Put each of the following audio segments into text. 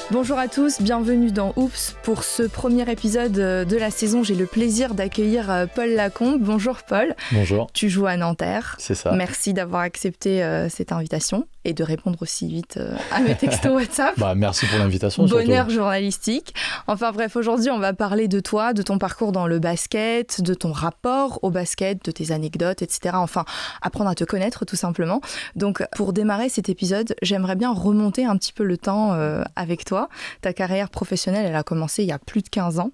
Bonjour à tous, bienvenue dans Oups. Pour ce premier épisode de la saison, j'ai le plaisir d'accueillir Paul Lacombe. Bonjour Paul. Bonjour. Tu joues à Nanterre. C'est ça. Merci d'avoir accepté cette invitation et de répondre aussi vite à mes textos WhatsApp. Merci pour l'invitation. Bonheur surtout. journalistique. Enfin bref, aujourd'hui on va parler de toi, de ton parcours dans le basket, de ton rapport au basket, de tes anecdotes, etc. Enfin, apprendre à te connaître tout simplement. Donc pour démarrer cet épisode, j'aimerais bien remonter un petit peu le temps avec toi. Ta carrière professionnelle, elle a commencé il y a plus de 15 ans.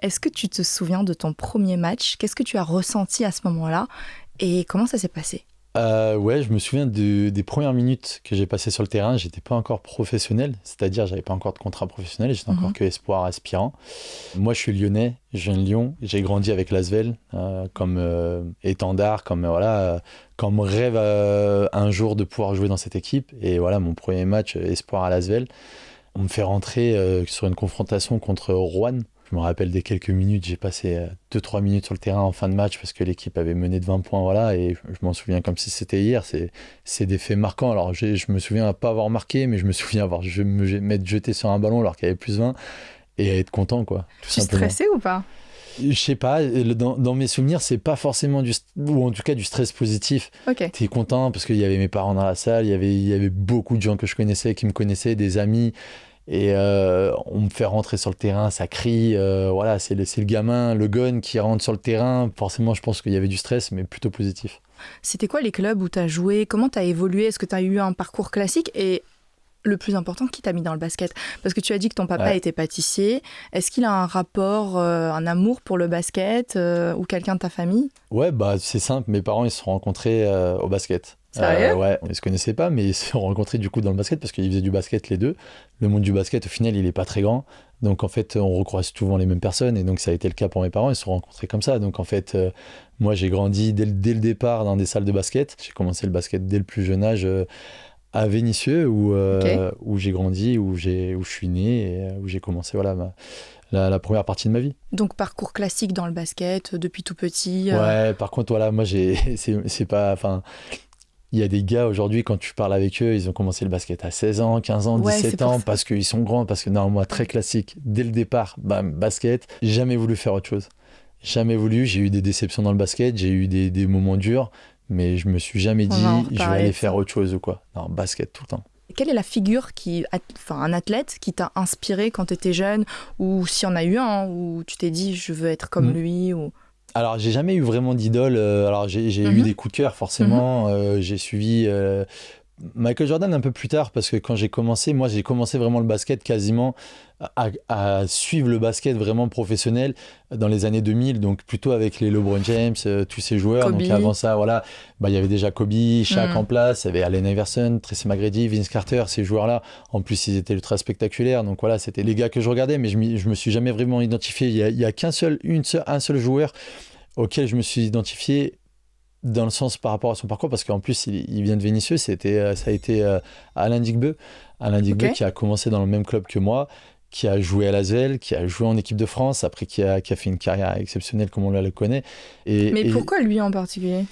Est-ce que tu te souviens de ton premier match ? Qu'est-ce que tu as ressenti à ce moment-là ? Et comment ça s'est passé ? Ouais, je me souviens des premières minutes que j'ai passées sur le terrain. J'étais pas encore professionnel, c'est-à-dire j'avais pas encore de contrat professionnel, j'étais encore que espoir aspirant. Moi, je suis lyonnais, je viens de Lyon, j'ai grandi avec l'Asvel comme étendard, comme rêve un jour de pouvoir jouer dans cette équipe. Et voilà, mon premier match espoir à l'Asvel. On me fait rentrer sur une confrontation contre Rouen. Je me rappelle des quelques minutes, j'ai passé 2-3 minutes sur le terrain en fin de match parce que l'équipe avait mené de 20 points, voilà, et je m'en souviens comme si c'était hier. C'est des faits marquants. Alors je me souviens pas avoir marqué, mais je me souviens m'être jeté sur un ballon alors qu'il y avait plus 20 et être content, quoi. Tu stressais ou pas ? Je sais pas, dans mes souvenirs, c'est pas forcément ou en tout cas du stress positif. Okay. T'es content parce qu'il y avait mes parents dans la salle, il y avait beaucoup de gens que je connaissais, qui me connaissaient, des amis. Et on me fait rentrer sur le terrain, ça crie, voilà, c'est le gamin, le gun qui rentre sur le terrain. Forcément, je pense qu'il y avait du stress, mais plutôt positif. C'était quoi les clubs où tu as joué ? Comment tu as évolué ? Est-ce que tu as eu un parcours classique ? Et le plus important, qui t'a mis dans le basket ? Parce que tu as dit que ton papa était pâtissier. Est-ce qu'il a un rapport, un amour pour le basket ou quelqu'un de ta famille ? Ouais, c'est simple. Mes parents, ils se sont rencontrés au basket. Sérieux ? Ouais, ils se connaissaient pas, mais ils se sont rencontrés du coup dans le basket parce qu'ils faisaient du basket les deux. Le monde du basket, au final, il est pas très grand. Donc en fait, on recroise souvent les mêmes personnes. Et donc ça a été le cas pour mes parents. Ils se sont rencontrés comme ça. Donc en fait, moi, j'ai grandi dès le départ dans des salles de basket. J'ai commencé le basket dès le plus jeune âge à Vénissieux où j'ai grandi, où je suis né et où j'ai commencé la première partie de ma vie. Donc parcours classique dans le basket depuis tout petit. Ouais, par contre, voilà, moi c'est pas, enfin, il y a des gars aujourd'hui, quand tu parles avec eux, ils ont commencé le basket à 16 ans, 15 ans, 17 ans, parce qu'ils sont grands, parce que non, moi, très classique, dès le départ, basket, j'ai jamais voulu faire autre chose. Jamais voulu, j'ai eu des déceptions dans le basket, j'ai eu des moments durs, mais je me suis jamais dit, je vais aller faire autre chose ou quoi. Non, basket tout le temps. Quelle est la figure un athlète qui t'a inspiré quand tu étais jeune, ou s'il y en a eu un, où tu t'es dit je veux être comme lui ou... Alors, j'ai jamais eu vraiment d'idole. Alors, j'ai eu des coups de cœur, forcément. J'ai suivi Michael Jordan un peu plus tard, parce que quand j'ai commencé vraiment le basket quasiment à suivre le basket vraiment professionnel dans les années 2000, donc plutôt avec les LeBron James, tous ces joueurs. Kobe. Donc avant ça, voilà, il y avait déjà Kobe, Shaq en place, il y avait Allen Iverson, Tracy McGrady, Vince Carter, ces joueurs-là. En plus, ils étaient ultra spectaculaires. Donc voilà, c'était les gars que je regardais, mais je me suis jamais vraiment identifié. Il y a un seul joueur auquel je me suis identifié dans le sens par rapport à son parcours, parce qu'en plus il vient de Vénissieux, ça a été Alain Digbeu qui a commencé dans le même club que moi, qui a joué à l'Asvel, qui a joué en équipe de France, après qui a fait une carrière exceptionnelle comme on le connaît. Mais pourquoi lui en particulier ?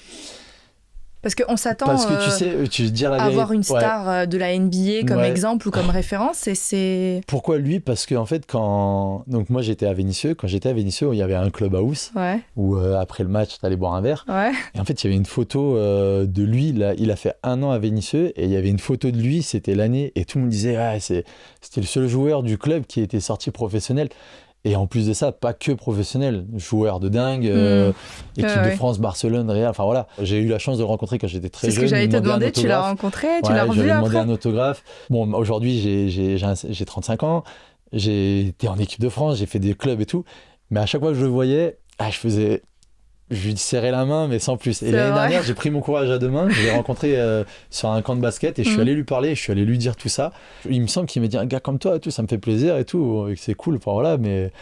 Parce qu'on s'attend à avoir une star de la NBA comme exemple ou comme référence. Et c'est... Pourquoi lui ? Parce qu'en fait, donc moi j'étais à Vénissieux. Quand j'étais à Vénissieux, il y avait un clubhouse où après le match, tu allais boire un verre. Ouais. Et en fait, il y avait une photo de lui. Là, il a fait 1 an à Vénissieux et il y avait une photo de lui, c'était l'année. Et tout le monde disait c'était le seul joueur du club qui était sorti professionnel. Et en plus de ça, pas que professionnel, joueur de dingue, équipe de France, Barcelone, Real, enfin voilà. J'ai eu la chance de le rencontrer quand j'étais très jeune. C'est ce que j'allais te demander, tu l'as rencontré, tu l'as revu après ? J'avais demandé un autographe. Bon, aujourd'hui, j'ai 35 ans, j'ai été en équipe de France, j'ai fait des clubs et tout, mais à chaque fois que je le voyais, je lui serrais la main, mais sans plus. Et l'année dernière, j'ai pris mon courage à deux mains, je l'ai rencontré sur un camp de basket et je suis allé lui parler, je suis allé lui dire tout ça. Il me semble qu'il m'a dit un gars comme toi, et tout, ça me fait plaisir et tout, et c'est cool, enfin voilà, mais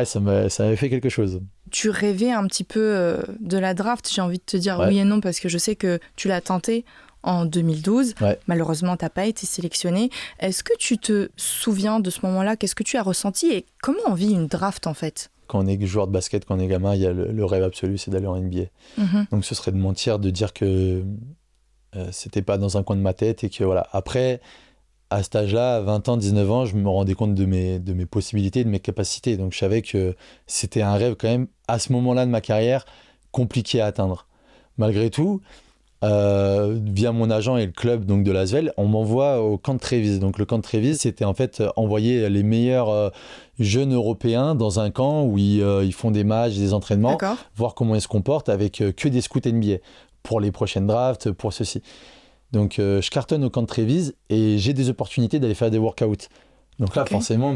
ça m'avait fait quelque chose. Tu rêvais un petit peu de la draft, j'ai envie de te dire oui et non, parce que je sais que tu l'as tenté en 2012. Malheureusement, tu n'as pas été sélectionné. Est-ce que tu te souviens de ce moment-là ? Qu'est-ce que tu as ressenti et comment on vit une draft en fait ? Quand on est joueur de basket, quand on est gamin, il y a le rêve absolu, c'est d'aller en NBA. Donc ce serait de mentir de dire que c'était pas dans un coin de ma tête et que voilà. Après, à cet âge-là, à 20 ans, 19 ans, je me rendais compte de mes possibilités, de mes capacités. Donc je savais que c'était un rêve quand même, à ce moment-là de ma carrière, compliqué à atteindre. Malgré tout, via mon agent et le club donc, de l'Asvel, on m'envoie au camp de Trévise. Donc le camp de Trévise, c'était en fait envoyer les meilleurs jeunes européens dans un camp où ils font des matchs, des entraînements, D'accord. voir comment ils se comportent avec que des scouts NBA pour les prochaines drafts, pour ceci. Donc je cartonne au camp de Trévise et j'ai des opportunités d'aller faire des workouts. Donc là, forcément,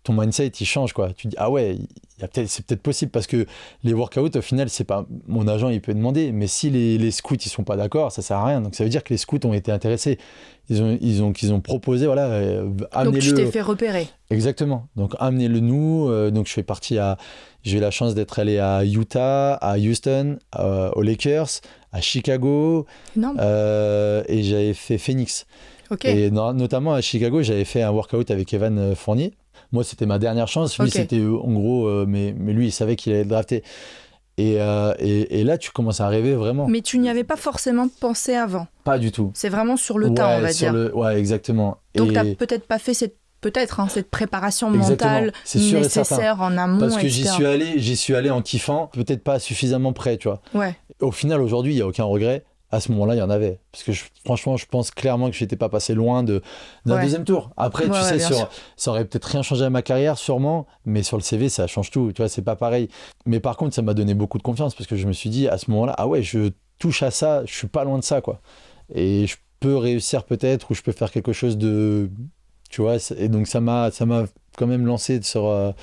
ton mindset, il change, quoi. Tu te dis, ah ouais, c'est peut-être possible, parce que les workouts, au final, c'est pas... Mon agent, il peut demander, mais si les scouts, ils sont pas d'accord, ça sert à rien. Donc ça veut dire que les scouts ont été intéressés. Ils ont proposé, voilà, amenez-le... Donc tu t'es fait repérer. Exactement. Donc amenez-le nous. Donc j'ai eu la chance d'être allé à Utah, à Houston, aux Lakers, à Chicago, et j'avais fait Phoenix. Okay. Et notamment à Chicago, j'avais fait un workout avec Evan Fournier. Moi, c'était ma dernière chance. Lui, c'était en gros, mais lui, il savait qu'il allait être drafté. Et là, tu commences à rêver vraiment. Mais tu n'y avais pas forcément pensé avant. Pas du tout. C'est vraiment sur le tas, on va dire. Ouais, exactement. Donc, tu n'as peut-être pas fait cette préparation mentale nécessaire en amont. Parce que j'y suis allé en kiffant, peut-être pas suffisamment prêt, tu vois. Ouais. Au final, aujourd'hui, il n'y a aucun regret. À ce moment-là, il y en avait. Parce que franchement, je pense clairement que je n'étais pas passé loin d'un deuxième tour. Après, tu sais, ça aurait peut-être rien changé à ma carrière, sûrement, mais sur le CV, ça change tout. Tu vois, c'est pas pareil. Mais par contre, ça m'a donné beaucoup de confiance parce que je me suis dit, à ce moment-là, ah ouais, je touche à ça, je suis pas loin de ça, quoi. Et je peux réussir peut-être, ou je peux faire quelque chose de... Tu vois, et donc ça m'a quand même lancé sur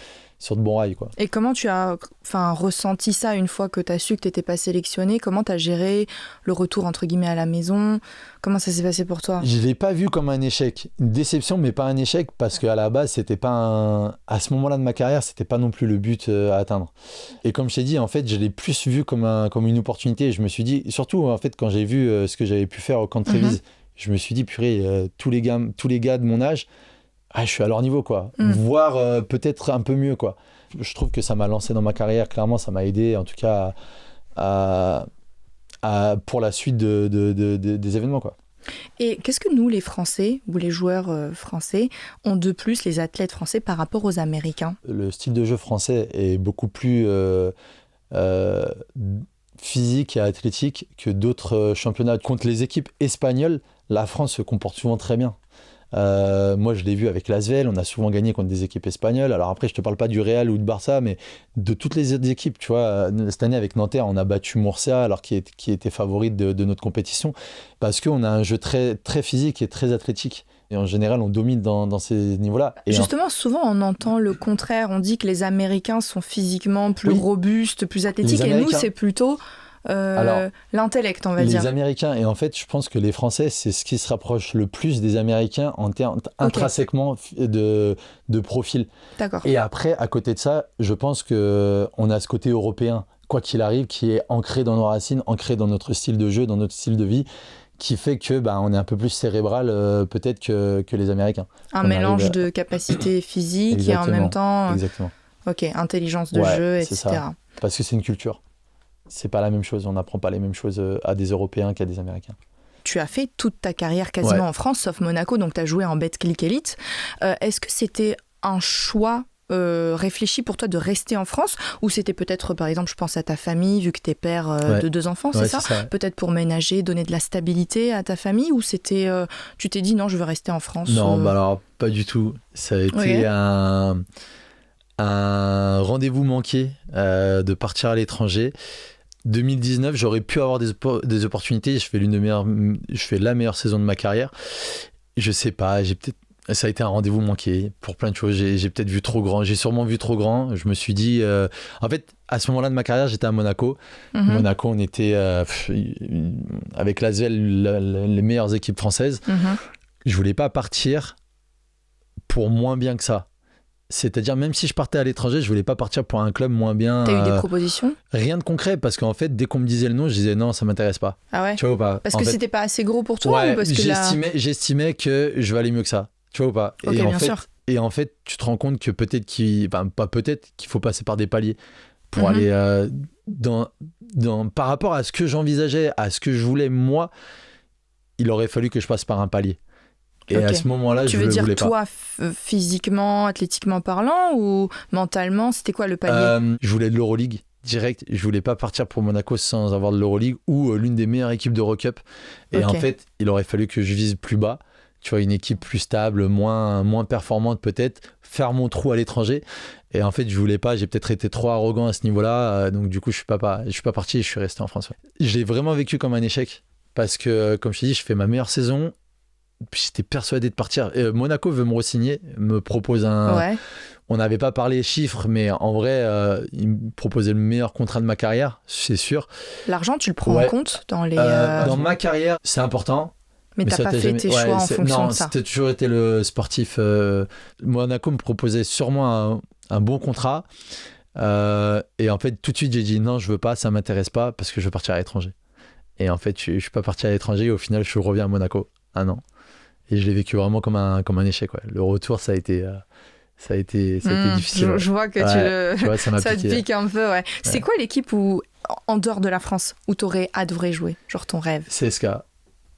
de bons rails, quoi. Et comment tu as ressenti ça une fois que tu as su que tu n'étais pas sélectionné? Comment tu as géré le retour, entre guillemets, à la maison? Comment ça s'est passé pour toi? Je ne l'ai pas vu comme un échec. Une déception, mais pas un échec, parce qu'à la base, c'était pas à ce moment-là de ma carrière, c'était pas non plus le but à atteindre. Et comme je t'ai dit, en fait, je l'ai plus vu comme une opportunité. Je me suis dit, surtout, en fait, quand j'ai vu ce que j'avais pu faire au camp de Trévise, je me suis dit, purée, tous les gars de mon âge, je suis à leur niveau, quoi. Voire peut-être un peu mieux, quoi. Je trouve que ça m'a lancé dans ma carrière, clairement, ça m'a aidé, en tout cas, pour la suite des événements, quoi. Et qu'est-ce que nous, les Français, ou les joueurs français, ont de plus, les athlètes français, par rapport aux Américains? Le style de jeu français est beaucoup plus physique et athlétique que d'autres championnats. Contre les équipes espagnoles, la France se comporte souvent très bien. Moi je l'ai vu avec l'Asvel, on a souvent gagné contre des équipes espagnoles. Alors après je te parle pas du Real ou de Barça, mais de toutes les autres équipes, tu vois. Cette année avec Nanterre on a battu Murcia, alors qui était favorite de notre compétition, parce qu'on a un jeu très, très physique et très athlétique. Et en général, on domine dans ces niveaux-là. Et justement, souvent, on entend le contraire. On dit que les Américains sont physiquement plus robustes, plus athlétiques, et nous, c'est plutôt l'intellect, on va dire. Les Américains, et en fait, je pense que les Français, c'est ce qui se rapproche le plus des Américains en termes intrinsèquement de profil. D'accord. Et après, à côté de ça, je pense qu'on a ce côté européen, quoi qu'il arrive, qui est ancré dans nos racines, ancré dans notre style de jeu, dans notre style de vie, qui fait que on est un peu plus cérébral peut-être que les Américains. Un mélange de capacités physiques et en même temps intelligence de jeu, etc. Ça. Parce que c'est une culture. C'est pas la même chose, on n'apprend pas les mêmes choses à des Européens qu'à des Américains. Tu as fait toute ta carrière quasiment en France, sauf Monaco, donc tu as joué en Betclic Elite. Est-ce que c'était un choix réfléchi pour toi de rester en France, ou c'était peut-être, par exemple, je pense à ta famille, vu que t'es père de 2 enfants, c'est ça, peut-être pour ménager, donner de la stabilité à ta famille, ou c'était, tu t'es dit non, je veux rester en France? Non, alors pas du tout. Ça a été un rendez-vous manqué de partir à l'étranger. 2019, j'aurais pu avoir des opportunités. Je fais la meilleure saison de ma carrière. Je sais pas, ça a été un rendez-vous manqué pour plein de choses. J'ai peut-être vu trop grand. J'ai sûrement vu trop grand. Je me suis dit... en fait, à ce moment-là de ma carrière, j'étais à Monaco. Monaco, on était avec l'Asvel, les meilleures équipes françaises. Je voulais pas partir pour moins bien que ça. C'est-à-dire, même si je partais à l'étranger, je voulais pas partir pour un club moins bien. T'as eu des propositions? Rien de concret, parce qu'en fait, dès qu'on me disait le nom, je disais non, ça m'intéresse pas. Ah ouais? Tu vois ou pas? Parce que c'était pas assez gros pour toi, ou parce que j'estimais que je valais mieux que ça. Tu vois ou pas? Okay, bien sûr. Et en fait, tu te rends compte que peut-être qu'il faut passer par des paliers pour aller par rapport à ce que j'envisageais, à ce que je voulais moi, il aurait fallu que je passe par un palier. Et à ce moment-là, tu je le voulais pas. veux dire toi, physiquement, athlétiquement parlant, ou mentalement, c'était quoi le palier? Je voulais de l'Euroleague direct. Je voulais pas partir pour Monaco sans avoir de l'Euroleague ou l'une des meilleures équipes d'Eurocup. Et en fait, il aurait fallu que je vise plus bas. Tu vois, une équipe plus stable, moins performante peut-être, faire mon trou à l'étranger. Et en fait, je voulais pas, j'ai peut-être été trop arrogant à ce niveau-là. Donc du coup, je suis pas parti et je suis resté en France. Ouais. Je l'ai vraiment vécu comme un échec parce que, comme je t'ai dit, je fais ma meilleure saison. Puis j'étais persuadé de partir. Monaco veut me re-signer, me propose un... Ouais. On n'avait pas parlé chiffres, mais en vrai, il me proposait le meilleur contrat de ma carrière, c'est sûr. L'argent, tu le prends en compte dans les... Dans ma carrière, c'est important. Mais t'as pas fait tes choix en fonction de ça. Non, c'était toujours été le sportif. Monaco me proposait sûrement un bon contrat. Et en fait, tout de suite, j'ai dit non, je veux pas, ça m'intéresse pas parce que je veux partir à l'étranger. Et en fait, je suis pas parti à l'étranger et au final, je reviens à Monaco 1 an. Et je l'ai vécu vraiment comme un échec. Ouais. Le retour, ça a été difficile. Je vois que tu vois, ça te pique un peu. Ouais. C'est quoi l'équipe en dehors de la France où t'aurais adoré jouer, genre ton rêve? CSKA.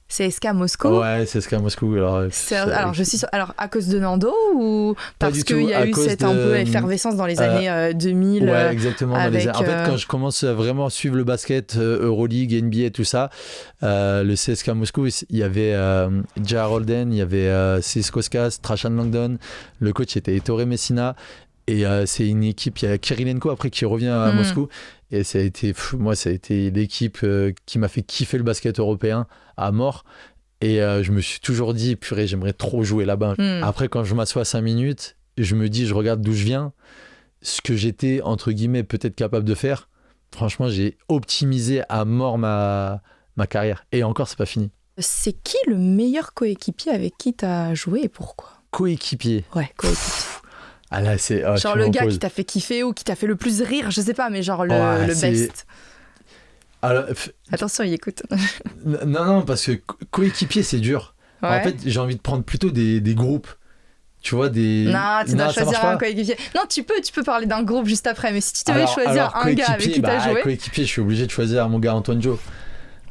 CSKA Moscou? Ouais, CSKA Moscou. Alors, à cause de Nando ou parce qu'il y a eu cette un peu effervescence dans les années 2000? Ouais, exactement. En fait, quand je commence vraiment à suivre le basket, Euroleague, NBA, tout ça, le CSKA Moscou, il y avait J.R. Holden, il y avait Siskoskas, Trashan Langdon, le coach était Ettore Messina. Et c'est une équipe, il y a Kirilenko après qui revient à Moscou. Et ça a été l'équipe qui m'a fait kiffer le basket européen à mort. Et je me suis toujours dit, purée, j'aimerais trop jouer là-bas. Après, quand je m'assois 5 minutes, je me dis, je regarde d'où je viens, ce que j'étais, entre guillemets, peut-être capable de faire. Franchement, j'ai optimisé à mort ma carrière. Et encore, c'est pas fini. C'est qui le meilleur coéquipier avec qui tu as joué et pourquoi? Coéquipier? Ouais, coéquipier. Ah là, c'est, genre le gars qui t'a fait kiffer ou qui t'a fait le plus rire, je sais pas, mais genre le best. Alors, attention, il écoute. Non, parce que coéquipier, c'est dur. Ouais. En fait, j'ai envie de prendre plutôt des groupes. Tu vois, Non, tu dois choisir un coéquipier. Non, tu peux parler d'un groupe juste après, mais si tu devais choisir un gars avec qui t'as joué... Coéquipier, je suis obligé de choisir mon gars Antoine Dio.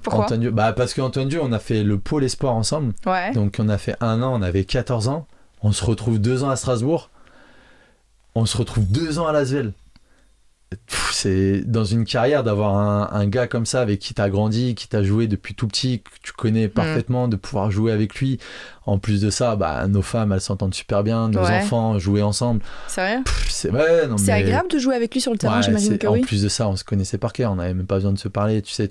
Pourquoi? Parce qu'Antoine Dio, on a fait le pôle espoir ensemble. Ouais. Donc on a fait 1 an, on avait 14 ans. On se retrouve 2 ans à Strasbourg. On se retrouve 2 ans à Lasvel. C'est dans une carrière d'avoir un gars comme ça avec qui t'as grandi, qui t'a joué depuis tout petit, que tu connais parfaitement, de pouvoir jouer avec lui. En plus de ça, nos femmes, elles s'entendent super bien, nos enfants jouer ensemble. Sérieux? C'est agréable de jouer avec lui sur le terrain, j'imagine que oui. En plus de ça, on se connaissait par cœur, on n'avait même pas besoin de se parler, tu sais,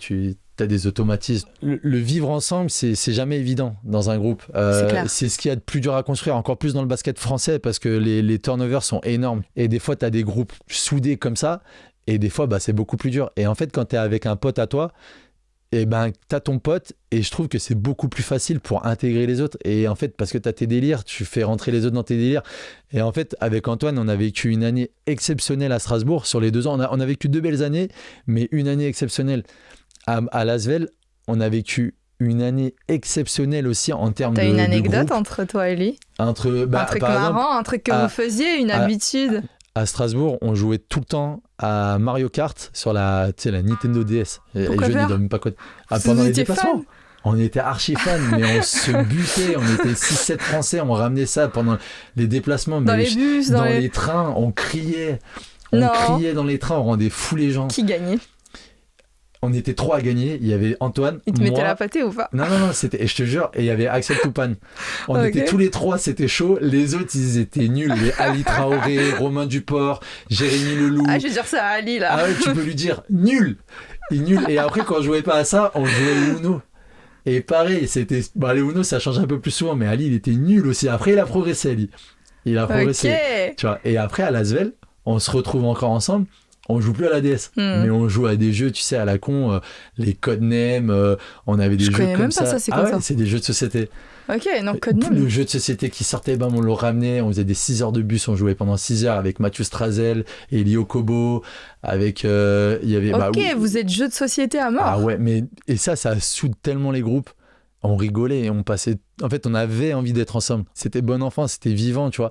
t'as des automatismes. Le vivre ensemble, c'est jamais évident dans un groupe. C'est ce qu'il y a de plus dur à construire, encore plus dans le basket français, parce que les turnovers sont énormes. Et des fois, t'as des groupes soudés comme ça, et des fois, c'est beaucoup plus dur. Et en fait, quand t'es avec un pote à toi, t'as ton pote, et je trouve que c'est beaucoup plus facile pour intégrer les autres. Et en fait, parce que t'as tes délires, tu fais rentrer les autres dans tes délires. Et en fait, avec Antoine, on a vécu une année exceptionnelle à Strasbourg. Sur les 2 ans, on a vécu 2 belles années, mais une année exceptionnelle. À Lasvel, on a vécu une année exceptionnelle aussi en termes de. T'as une anecdote entre toi et lui? Un truc marrant, un truc que vous faisiez, une habitude? À Strasbourg, on jouait tout le temps à Mario Kart sur la Nintendo DS. Pourquoi les jeunes, ils doivent même pas quoi. Pendant les déplacements. On était archi fans, mais on se butait. On était 6-7 Français, on ramenait ça pendant les déplacements. Dans les bus, dans les trains, on criait. On criait dans les trains, on rendait fou les gens. Qui gagnait? On était 3 à gagner. Il y avait Antoine. Il te mettait la pâtée ou pas? Non, c'était. Et je te jure, et il y avait Axel Toupane. On était tous les 3, c'était chaud. Les autres, ils étaient nuls. Les Ali Traoré, Romain Duport, Jérémy Leloup. Je vais dire ça à Ali là. Ah ouais, tu peux lui dire nul. Il est nul. Et après, quand on jouait pas à ça, on jouait au Uno. Et pareil, c'était. Les Uno, ça change un peu plus souvent, mais Ali, il était nul aussi. Après, il a progressé, Ali. Il a progressé. Okay. Tu vois. Et après, à Lasvel, on se retrouve encore ensemble. On joue plus à la DS, mais on joue à des jeux, tu sais, à la con, les Codenames, on avait des jeux comme ça. Je connais même pas ça, c'est quoi ça? C'est des jeux de société. Ok, donc Codenames. Le jeu de société qui sortait, on le ramenait, on faisait des 6 heures de bus, on jouait pendant 6 heures avec Mathieu Strazel, Elio Kobo, avec... il y avait, vous êtes jeu de société à mort. Ah ouais, et ça soude tellement les groupes. On rigolait et on passait... En fait, on avait envie d'être ensemble. C'était bon enfant, c'était vivant, tu vois.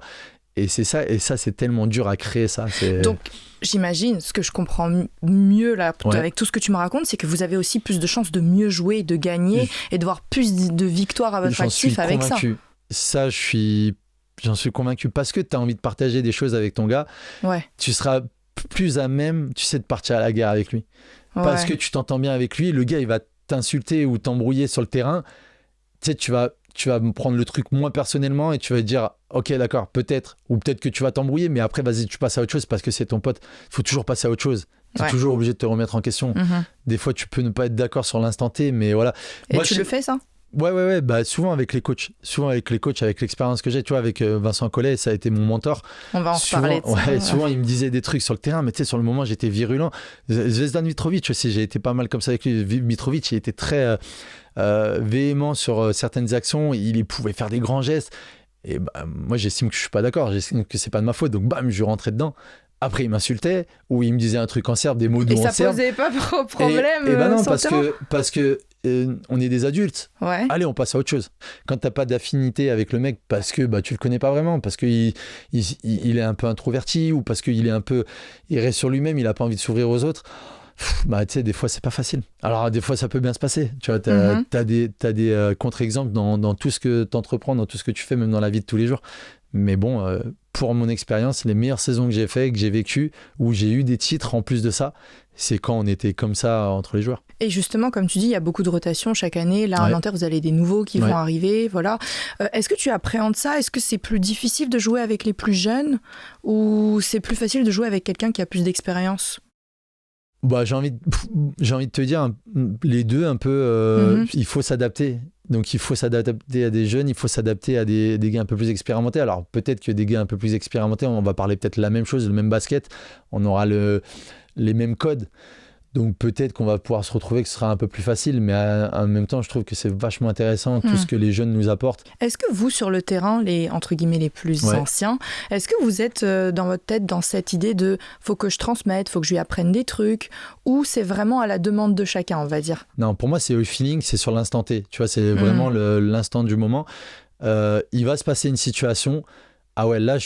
Et c'est ça, c'est tellement dur à créer ça. Donc, j'imagine, ce que je comprends mieux là, avec tout ce que tu me racontes, c'est que vous avez aussi plus de chances de mieux jouer, de gagner et de voir plus de victoires à votre actif avec ça. Ça, j'en suis convaincu. Parce que tu as envie de partager des choses avec ton gars, tu seras plus à même, tu sais, de partir à la guerre avec lui. Parce que tu t'entends bien avec lui, le gars, il va t'insulter ou t'embrouiller sur le terrain. Tu sais, tu vas me prendre le truc moins personnellement et tu vas te dire, ok, d'accord, peut-être, ou peut-être que tu vas t'embrouiller, mais après, vas-y, tu passes à autre chose parce que c'est ton pote. Il faut toujours passer à autre chose. Tu es toujours obligé de te remettre en question. Des fois, tu peux ne pas être d'accord sur l'instant T, mais voilà. Et moi, tu le fais, ça ? Ouais, bah, souvent avec les coachs, avec l'expérience que j'ai, tu vois, avec Vincent Collet, ça a été mon mentor. On va en reparler. Souvent, il me disait des trucs sur le terrain, mais tu sais, sur le moment, j'étais virulent. Zvezdan Mitrovic aussi, j'ai été pas mal comme ça avec lui. Mitrovic, il était très véhément sur certaines actions, il pouvait faire des grands gestes. Et bah, moi, j'estime que je suis pas d'accord, j'estime que c'est pas de ma faute, donc bam, je rentrais dedans. Après, il m'insultait, ou il me disait un truc en serbe, des mots doux en serbe. Et ça posait pas de problème. Et bah non, parce que on est des adultes. Ouais. Allez, on passe à autre chose. Quand t'as pas d'affinité avec le mec, parce que bah, tu le connais pas vraiment, parce qu'il est un peu introverti, ou parce qu'il est il reste sur lui-même, il a pas envie de s'ouvrir aux autres. Bah, tu sais, des fois, c'est pas facile. Alors, des fois, ça peut bien se passer. Tu vois, t'as des contre-exemples dans tout ce que t'entreprends, dans tout ce que tu fais, même dans la vie de tous les jours. Mais bon, pour mon expérience, les meilleures saisons que j'ai fait, que j'ai vécues, où j'ai eu des titres en plus de ça, c'est quand on était comme ça entre les joueurs. Et justement, comme tu dis, il y a beaucoup de rotations chaque année. Là, à Nanterre, vous avez des nouveaux qui vont arriver. Voilà. Est-ce que tu appréhendes ça ? Est-ce que c'est plus difficile de jouer avec les plus jeunes ou c'est plus facile de jouer avec quelqu'un qui a plus d'expérience ? Bah, j'ai envie de te dire les deux un peu. Il faut s'adapter. Donc il faut s'adapter à des jeunes, il faut s'adapter à des gars un peu plus expérimentés. Alors peut-être que des gars un peu plus expérimentés, on va parler peut-être la même chose, le même basket, on aura les mêmes codes. Donc peut-être qu'on va pouvoir se retrouver, que ce sera un peu plus facile, mais en même temps, je trouve que c'est vachement intéressant tout ce que les jeunes nous apportent. Est-ce que vous, sur le terrain, entre guillemets les plus anciens, est-ce que vous êtes dans votre tête dans cette idée de faut que je transmette, faut que je lui apprenne des trucs, ou c'est vraiment à la demande de chacun, on va dire ? Non, pour moi, c'est au feeling, c'est sur l'instant T. Tu vois, c'est vraiment l'instant du moment. Il va se passer une situation, ah ouais, là,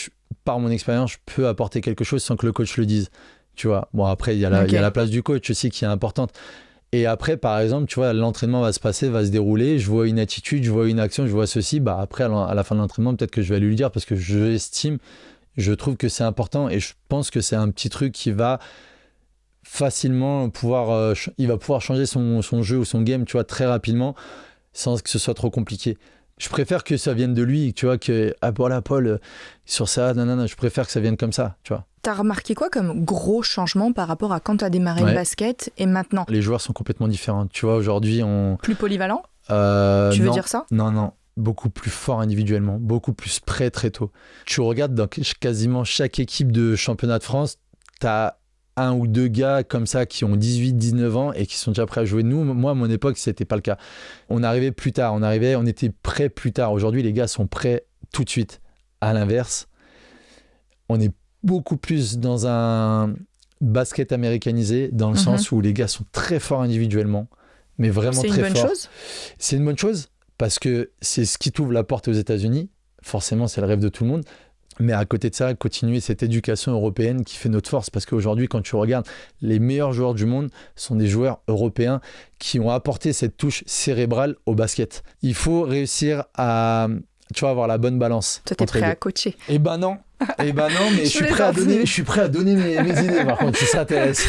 par mon expérience, je peux apporter quelque chose sans que le coach le dise. Tu vois, bon, après, il y a la place du coach aussi qui est importante. Et après, par exemple, tu vois, l'entraînement va se dérouler, je vois une attitude, je vois une action, je vois ceci. Bah, après, à la fin de l'entraînement, peut-être que je vais lui dire parce que je trouve que c'est important et je pense que c'est un petit truc qui va facilement il va pouvoir changer son jeu ou son game, tu vois, très rapidement sans que ce soit trop compliqué. Je préfère que ça vienne de lui, tu vois, que voilà, Paul, sur ça, nanana, je préfère que ça vienne comme ça, tu vois. T'as remarqué quoi comme gros changement par rapport à quand t'as démarré le basket et maintenant ? Les joueurs sont complètement différents. Tu vois, aujourd'hui, Plus polyvalent ? Tu veux dire ça ? Non. Beaucoup plus fort individuellement, beaucoup plus prêt très tôt. Tu regardes dans quasiment chaque équipe de championnat de France, t'as un ou deux gars comme ça qui ont 18, 19 ans et qui sont déjà prêts à jouer. Moi, à mon époque, c'était pas le cas. On arrivait plus tard, on était prêts plus tard. Aujourd'hui, les gars sont prêts tout de suite. À l'inverse, on est beaucoup plus dans un basket américanisé, dans le sens où les gars sont très forts individuellement, mais vraiment très forts. C'est une bonne chose ? C'est une bonne chose parce que c'est ce qui t'ouvre la porte aux États-Unis. Forcément, c'est le rêve de tout le monde. Mais à côté de ça, continuer cette éducation européenne qui fait notre force. Parce qu'aujourd'hui, quand tu regardes, les meilleurs joueurs du monde sont des joueurs européens qui ont apporté cette touche cérébrale au basket. Il faut réussir à, tu vois, avoir la bonne balance. Toi, t'es prêt à coacher ? Eh ben non, mais je suis prêt à donner mes idées, par contre, si ça t'intéresse.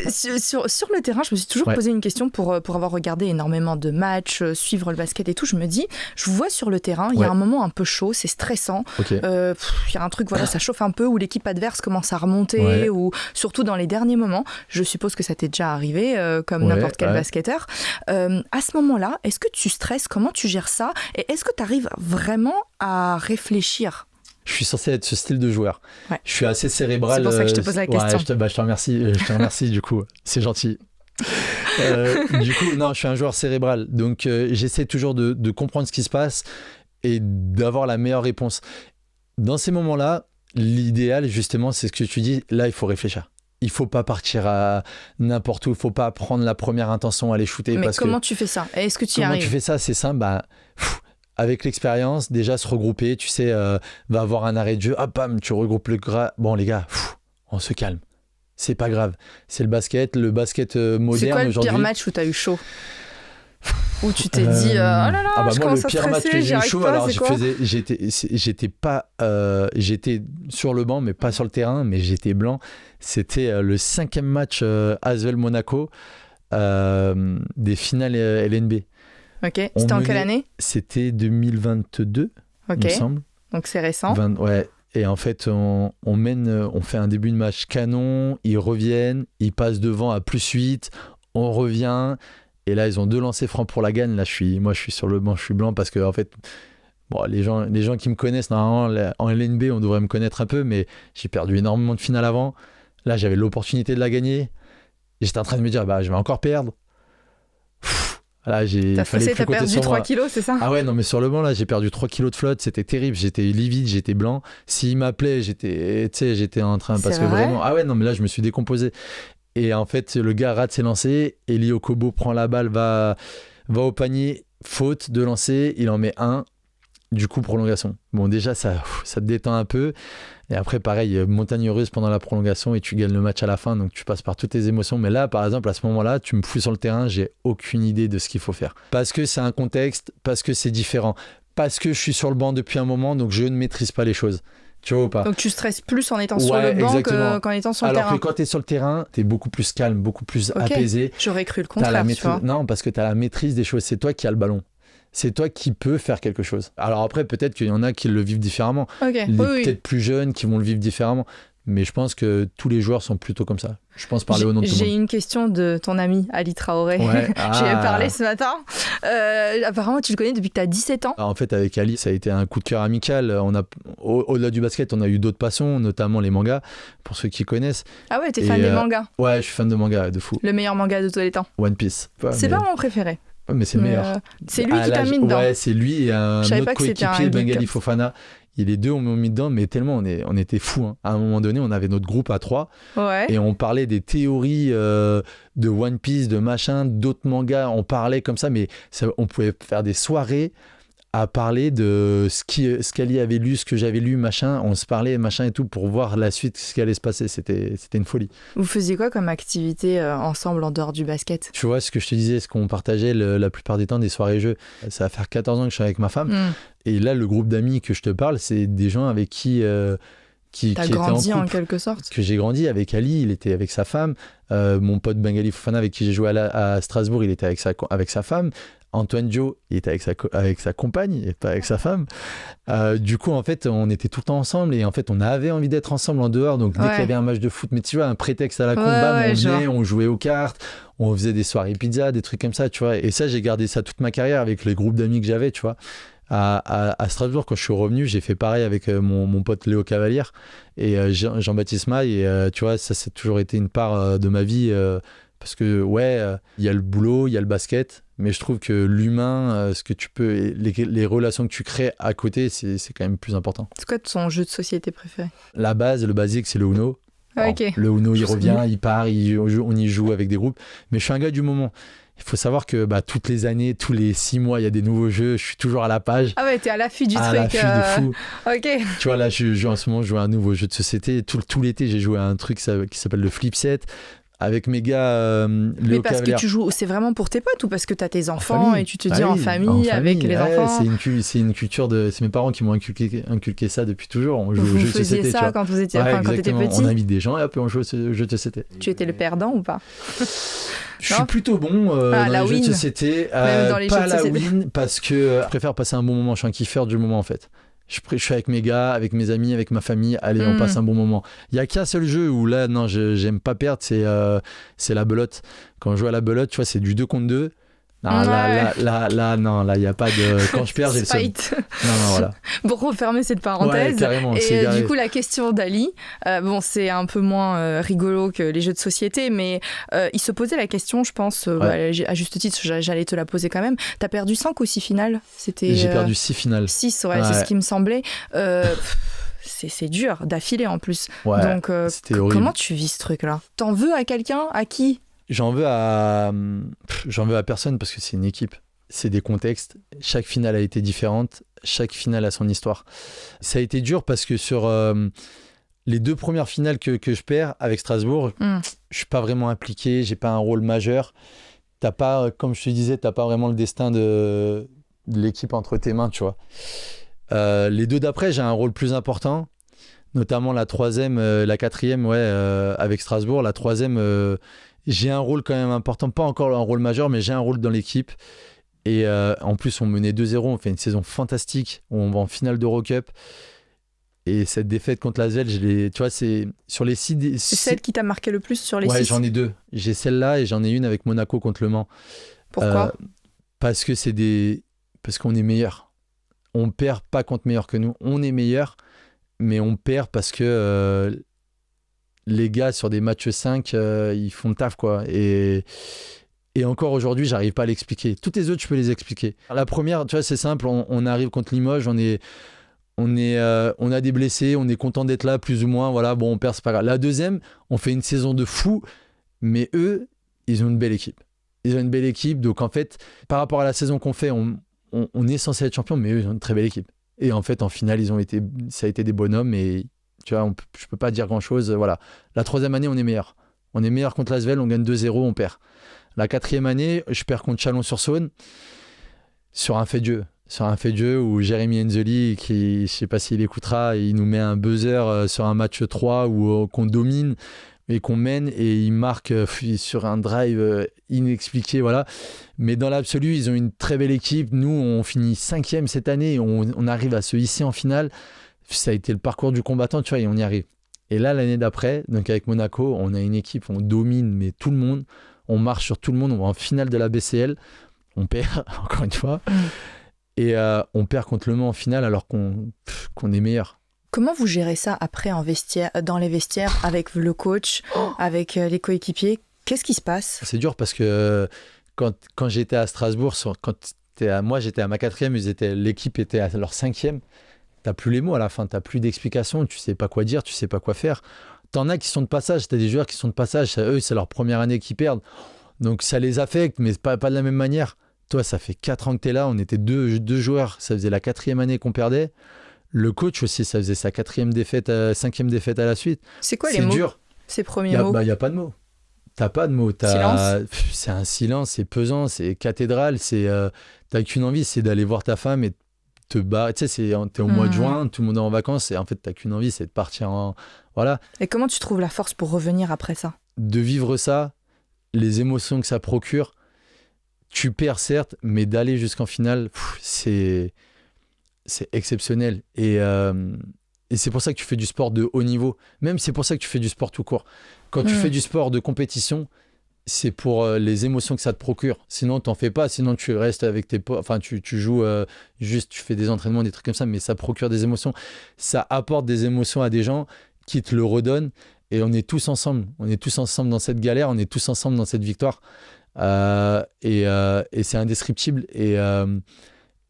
sur le terrain, je me suis toujours posé une question pour avoir regardé énormément de matchs, suivre le basket et tout. Je me dis, je vous vois sur le terrain, il y a un moment un peu chaud, c'est stressant. Il y a un truc, voilà, ça chauffe un peu, où l'équipe adverse commence à remonter, ou surtout dans les derniers moments. Je suppose que ça t'est déjà arrivé, comme n'importe quel basketteur. À ce moment-là, est-ce que tu stresses ? Comment tu gères ça ? Et est-ce que tu arrives vraiment à réfléchir ? Je suis censé être ce style de joueur. Je suis assez cérébral. C'est pour ça que je te pose la question. Je te remercie du coup. C'est gentil. Du coup, non, je suis un joueur cérébral. Donc, j'essaie toujours de comprendre ce qui se passe et d'avoir la meilleure réponse. Dans ces moments-là, l'idéal, justement, c'est ce que tu dis. Là, il faut réfléchir. Il ne faut pas partir à n'importe où. Il ne faut pas prendre la première intention à aller shooter. Mais comment tu fais ça ? Est-ce que tu y arrives ? Comment tu fais ça ? C'est simple. Avec l'expérience, déjà se regrouper, tu sais, va avoir un arrêt de jeu, hop, bam, tu regroupes le gras. Bon, les gars, on se calme. C'est pas grave. C'est le basket moderne aujourd'hui. C'est quoi le pire match où t'as eu chaud ? Où tu t'es dit, oh là là, ah bah je moi, commence le à pire match stresser, que j'y j'ai eu arrive chaud, pas, alors c'est quoi? j'étais sur le banc, mais pas sur le terrain, mais j'étais blanc. C'était le 5e match Asvel-Monaco des finales LNB. Ok, c'était en quelle année? C'était 2022, il me semble. Donc c'est récent. Ouais. Et en fait, on fait un début de match canon, ils reviennent, ils passent devant à +8, on revient, et là, ils ont 2 lancers francs pour la gagne. Là, moi, je suis sur le banc, je suis blanc parce que, en fait, bon, les gens qui me connaissent, normalement, en LNB, on devrait me connaître un peu, mais j'ai perdu énormément de finales avant. Là, j'avais l'opportunité de la gagner, et j'étais en train de me dire, je vais encore perdre. Là, t'as perdu 3 kilos, c'est ça? Ah ouais, non, mais sur le banc, là, j'ai perdu 3 kilos de flotte, c'était terrible, j'étais livide, j'étais blanc. S'il m'appelait, j'étais en train, parce que vraiment, ah ouais, non, mais là, je me suis décomposé. Et en fait, le gars rate ses lancers, Eli Okobo prend la balle, va au panier, faute de lancer, il en met un, du coup, prolongation. Bon, déjà, ça te détend un peu. Et après, pareil, montagne russe pendant la prolongation et tu gagnes le match à la fin, donc tu passes par toutes tes émotions. Mais là, par exemple, à ce moment-là, tu me fous sur le terrain, j'ai aucune idée de ce qu'il faut faire. Parce que c'est un contexte, parce que c'est différent, parce que je suis sur le banc depuis un moment, donc je ne maîtrise pas les choses. Tu vois ou pas? Donc tu stresses plus en étant sur le banc qu'en étant sur le terrain. Alors que quand tu es sur le terrain, tu es beaucoup plus calme, beaucoup plus apaisé. J'aurais cru le contraire, tu vois. Non, parce que tu as la maîtrise des choses, c'est toi qui as le ballon. C'est toi qui peux faire quelque chose. Alors après, peut-être qu'il y en a qui le vivent différemment. Peut-être plus jeunes qui vont le vivre différemment. Mais je pense que tous les joueurs sont plutôt comme ça. Je pense parler au nom de tout le monde. J'ai une question de ton ami Ali Traoré. Ouais. J'y ai parlé ce matin. Apparemment, tu le connais depuis que tu as 17 ans. En fait, avec Ali, ça a été un coup de cœur amical. Au-delà du basket, on a eu d'autres passions, notamment les mangas, pour ceux qui connaissent. Ah ouais, t'es fan des mangas? Ouais, je suis fan de mangas, de fou. Le meilleur manga de tous les temps? One Piece. C'est pas mon préféré. Ouais, mais c'est le meilleur. C'est lui qui t'a mis dedans. Ouais, c'est lui et un autre coéquipier, Bengali Fofana. Les deux, on m'a mis dedans, mais tellement on était fous. Hein. À un moment donné, on avait notre groupe à 3 et on parlait des théories de One Piece, de machin, d'autres mangas. On parlait comme ça, mais on pouvait faire des soirées à parler de ce qu'Ali avait lu, ce que j'avais lu, machin. On se parlait, machin et tout, pour voir la suite, ce qui allait se passer. C'était une folie. Vous faisiez quoi comme activité ensemble en dehors du basket? Tu vois, ce que je te disais, ce qu'on partageait la plupart des temps, des soirées-jeux. Ça va faire 14 ans que je suis avec ma femme. Et là, le groupe d'amis que je te parle, c'est des gens avec qui t'as grandi en quelque sorte. Que j'ai grandi avec Ali, il était avec sa femme. Mon pote Bengali Fofana, avec qui j'ai joué à Strasbourg, il était avec sa femme. Antoine Joe, il était avec sa compagne et pas avec sa femme. Du coup, en fait, on était tout le temps ensemble et en fait, on avait envie d'être ensemble en dehors. Donc, dès qu'il y avait un match de foot, mais tu vois, un prétexte à la combat, on venait, on jouait aux cartes, on faisait des soirées pizza, des trucs comme ça, tu vois. Et ça, j'ai gardé ça toute ma carrière avec les groupes d'amis que j'avais, tu vois. À Strasbourg, quand je suis revenu, j'ai fait pareil avec mon pote Léo Cavalière et Jean-Baptiste Maille. Et tu vois, ça a toujours été une part de ma vie parce que, il y a le boulot, il y a le basket, mais je trouve que l'humain, ce que tu peux, les relations que tu crées à côté, c'est quand même plus important. C'est quoi ton jeu de société préféré? La base, le basique, c'est le Uno. Okay. Le Uno, il revient, il part, on y joue avec des groupes. Mais je suis un gars du moment. Il faut savoir que toutes les années, tous les 6 mois, il y a des nouveaux jeux. Je suis toujours à la page. Ah ouais, t'es à l'affût du truc. À l'affût de fou. Ok. Tu vois, là, en ce moment, je joue à un nouveau jeu de société. Tout l'été, j'ai joué à un truc qui s'appelle le Flip Set. Avec mes gars, mais parce que tu joues, c'est vraiment pour tes potes ou parce que t'as tes enfants et tu te dis en famille avec les enfants? C'est une culture c'est mes parents qui m'ont inculqué ça depuis toujours. On joue vous aux jeux de société. Vous faisiez ça quand vous étiez, quand t'étais petit? On invite des gens et après on joue aux jeux de société. Tu étais le perdant ou pas? Je suis plutôt bon dans les jeux de société. Pas à la win parce que je préfère passer un bon moment. Je suis un kiffeur du moment en fait. Je suis avec mes gars, avec mes amis, avec ma famille. Allez, on passe un bon moment. Il n'y a qu'un seul jeu où là, non, j'aime pas perdre, c'est la belote. Quand je joue à la belote, tu vois, c'est du 2 contre 2. Non, non, là, il n'y a pas de... Quand je perds, j'ai le seum. Non, voilà. Pour refermer cette parenthèse. Ouais, carrément, et du coup, la question d'Ali, c'est un peu moins rigolo que les jeux de société, mais il se posait la question, je pense, à juste titre, j'allais te la poser quand même. T'as perdu 5 ou 6 finales? J'ai perdu 6 finales. 6, ouais, c'est ce qui me semblait. C'est dur, d'affilée en plus. Ouais, donc, c'était horrible. Comment tu vis ce truc-là? T'en veux à quelqu'un? À qui? J'en veux à personne parce que c'est une équipe. C'est des contextes. Chaque finale a été différente. Chaque finale a son histoire. Ça a été dur parce que sur les 2 premières finales que je perds avec Strasbourg, je suis pas vraiment impliqué. J'ai pas un rôle majeur. t'as pas, comme je te disais, t'as pas vraiment le destin de l'équipe entre tes mains, tu vois. Les 2 d'après, j'ai un rôle plus important, notamment la 3e, la 4e, avec Strasbourg. La 3e, j'ai un rôle quand même important, pas encore un rôle majeur, mais j'ai un rôle dans l'équipe. Et en plus, on menait 2-0, on fait une saison fantastique, on va en finale d'Eurocup. Et cette défaite contre l'Asvel, tu vois, c'est sur les 6... C'est celle qui t'a marqué le plus sur les 6? Ouais, j'en ai 2. J'ai celle-là et j'en ai une avec Monaco contre Le Mans. Pourquoi? Parce qu'on est meilleur. On perd pas contre meilleur que nous. On est meilleur, mais on perd parce que les gars, sur des matchs 5, ils font le taf, quoi. Et encore aujourd'hui, j'arrive pas à l'expliquer. Toutes les autres, je peux les expliquer. La première, tu vois, c'est simple. On arrive contre Limoges, on a des blessés, on est content d'être là, plus ou moins. Voilà, bon, on perd, c'est pas grave. La deuxième, on fait une saison de fou, mais eux, ils ont une belle équipe. Ils ont une belle équipe, donc en fait, par rapport à la saison qu'on fait, on est censé être champion, mais eux, ils ont une très belle équipe. Et en fait, en finale, ça a été des bonhommes, et tu vois, je peux pas dire grand-chose. Voilà. La 3e année, on est meilleur. On est meilleur contre l'Asvel, on gagne 2-0, on perd. La 4e année, je perds contre Chalon-sur-Saône, sur un fait de jeu où Jérémy Enzeli, qui je sais pas s'il écoutera, il nous met un buzzer sur un match 3 qu'on domine et qu'on mène, et il marque sur un drive inexpliqué, voilà. Mais dans l'absolu, ils ont une très belle équipe. Nous, on finit 5e cette année, on arrive à se hisser en finale. Ça a été le parcours du combattant, tu vois, et on y arrive. Et là, l'année d'après, donc avec Monaco, on a une équipe, on domine, mais tout le monde, on marche sur tout le monde, on va en finale de la BCL, on perd, encore une fois. Et on perd contre Le Mans en finale alors qu'on est meilleur. Comment vous gérez ça après dans les vestiaires, avec le coach, avec les coéquipiers? Qu'est-ce qui se passe? C'est dur parce que quand j'étais à Strasbourg, moi j'étais à ma 4e, l'équipe était à leur 5e. T'as plus les mots à la fin, t'as plus d'explications, tu sais pas quoi dire, tu sais pas quoi faire. T'en as qui sont de passage, t'as des joueurs qui sont de passage, eux c'est leur première année qu'ils perdent. Donc ça les affecte, mais pas de la même manière. Toi, ça fait 4 ans que tu es là, on était deux joueurs, ça faisait la 4e année qu'on perdait. Le coach aussi, ça faisait sa 5e défaite à la suite. C'est quoi les mots? C'est dur. Ces premiers mots? Il n'y a pas de mots. T'as pas de mots. Silence. C'est un silence, c'est pesant, c'est cathédrale. T'as qu'une envie, c'est d'aller voir ta femme et te barrer. Tu sais, t'es au mois de juin, tout le monde est en vacances, et en fait, t'as qu'une envie, c'est de partir en... Voilà. Et comment tu trouves la force pour revenir après ça? De vivre ça, les émotions que ça procure. Tu perds certes, mais d'aller jusqu'en finale, c'est exceptionnel. Et c'est pour ça que tu fais du sport de haut niveau. Même c'est pour ça que tu fais du sport tout court. Quand tu fais du sport de compétition, c'est pour les émotions que ça te procure. Sinon, t'en fais pas. Sinon, tu restes avec tes potes. Enfin, tu joues juste, tu fais des entraînements, des trucs comme ça, mais ça procure des émotions. Ça apporte des émotions à des gens qui te le redonnent. Et on est tous ensemble. On est tous ensemble dans cette galère. On est tous ensemble dans cette victoire. Et c'est indescriptible. Et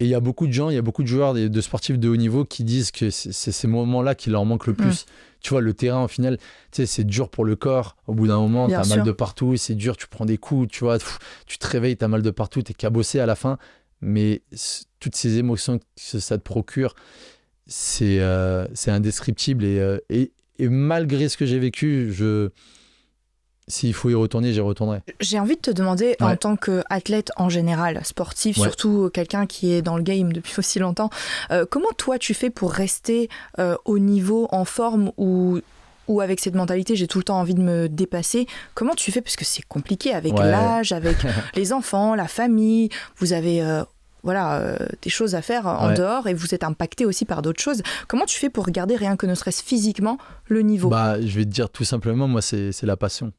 il y a beaucoup de gens, il y a beaucoup de joueurs, de sportifs de haut niveau qui disent que c'est ces moments-là qui leur manquent le plus. Tu vois, le terrain, en final, tu sais, c'est dur pour le corps. Au bout d'un moment, t'as mal de partout, c'est dur, tu prends des coups, tu vois, tu te réveilles, t'as mal de partout, t'es cabossé à la fin. Mais toutes ces émotions que ça te procure, c'est indescriptible. Et malgré ce que j'ai vécu, s'il faut y retourner, j'y retournerai. J'ai envie de te demander, en tant qu'athlète en général, sportif, surtout quelqu'un qui est dans le game depuis aussi longtemps, comment toi tu fais pour rester au niveau, en forme, ou avec cette mentalité, j'ai tout le temps envie de me dépasser? Comment tu fais? Parce que c'est compliqué avec l'âge, avec les enfants, la famille, vous avez... des choses à faire en dehors, et vous êtes impacté aussi par d'autres choses. Comment tu fais pour garder, rien que ne serait-ce physiquement, le niveau? Je vais te dire tout simplement, moi c'est la passion.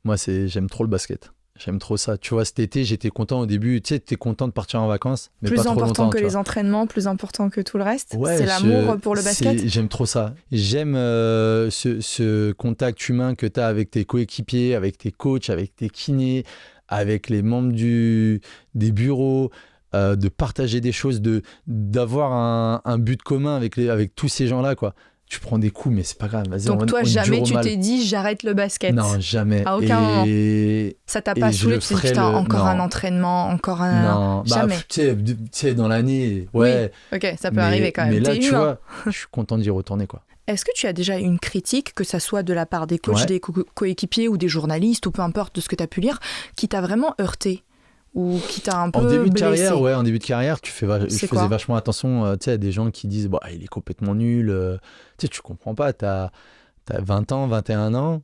Moi, j'aime trop le basket. J'aime trop ça. Tu vois, cet été, j'étais content au début. Tu sais, t'es content de partir en vacances, mais pas trop longtemps. Plus important que les entraînements, plus important que tout le reste. C'est l'amour pour le basket. J'aime trop ça. J'aime ce contact humain que t'as avec tes coéquipiers, avec tes coachs, avec tes kinés, avec les membres des bureaux, de partager des choses, d'avoir un but commun avec tous ces gens-là, quoi. Tu prends des coups, mais c'est pas grave. Vas-y, donc toi, jamais tu t'es dit j'arrête le basket? Non, jamais. À aucun moment. Ça t'a pas saoulé? Tu t'es dit putain, encore un entraînement, encore un... Non, jamais. Tu sais, dans l'année, Oui, ok, ça peut arriver quand même. Mais là, tu vois, je suis content d'y retourner, quoi. Est-ce que tu as déjà eu une critique, que ça soit de la part des coachs, des coéquipiers ou des journalistes, ou peu importe de ce que tu as pu lire, qui t'a vraiment heurté ou qui t'a un peu blessé? En début de carrière, je faisais vachement attention à des gens qui disent il est complètement nul. Tu comprends pas, t'as 20 ans, 21 ans,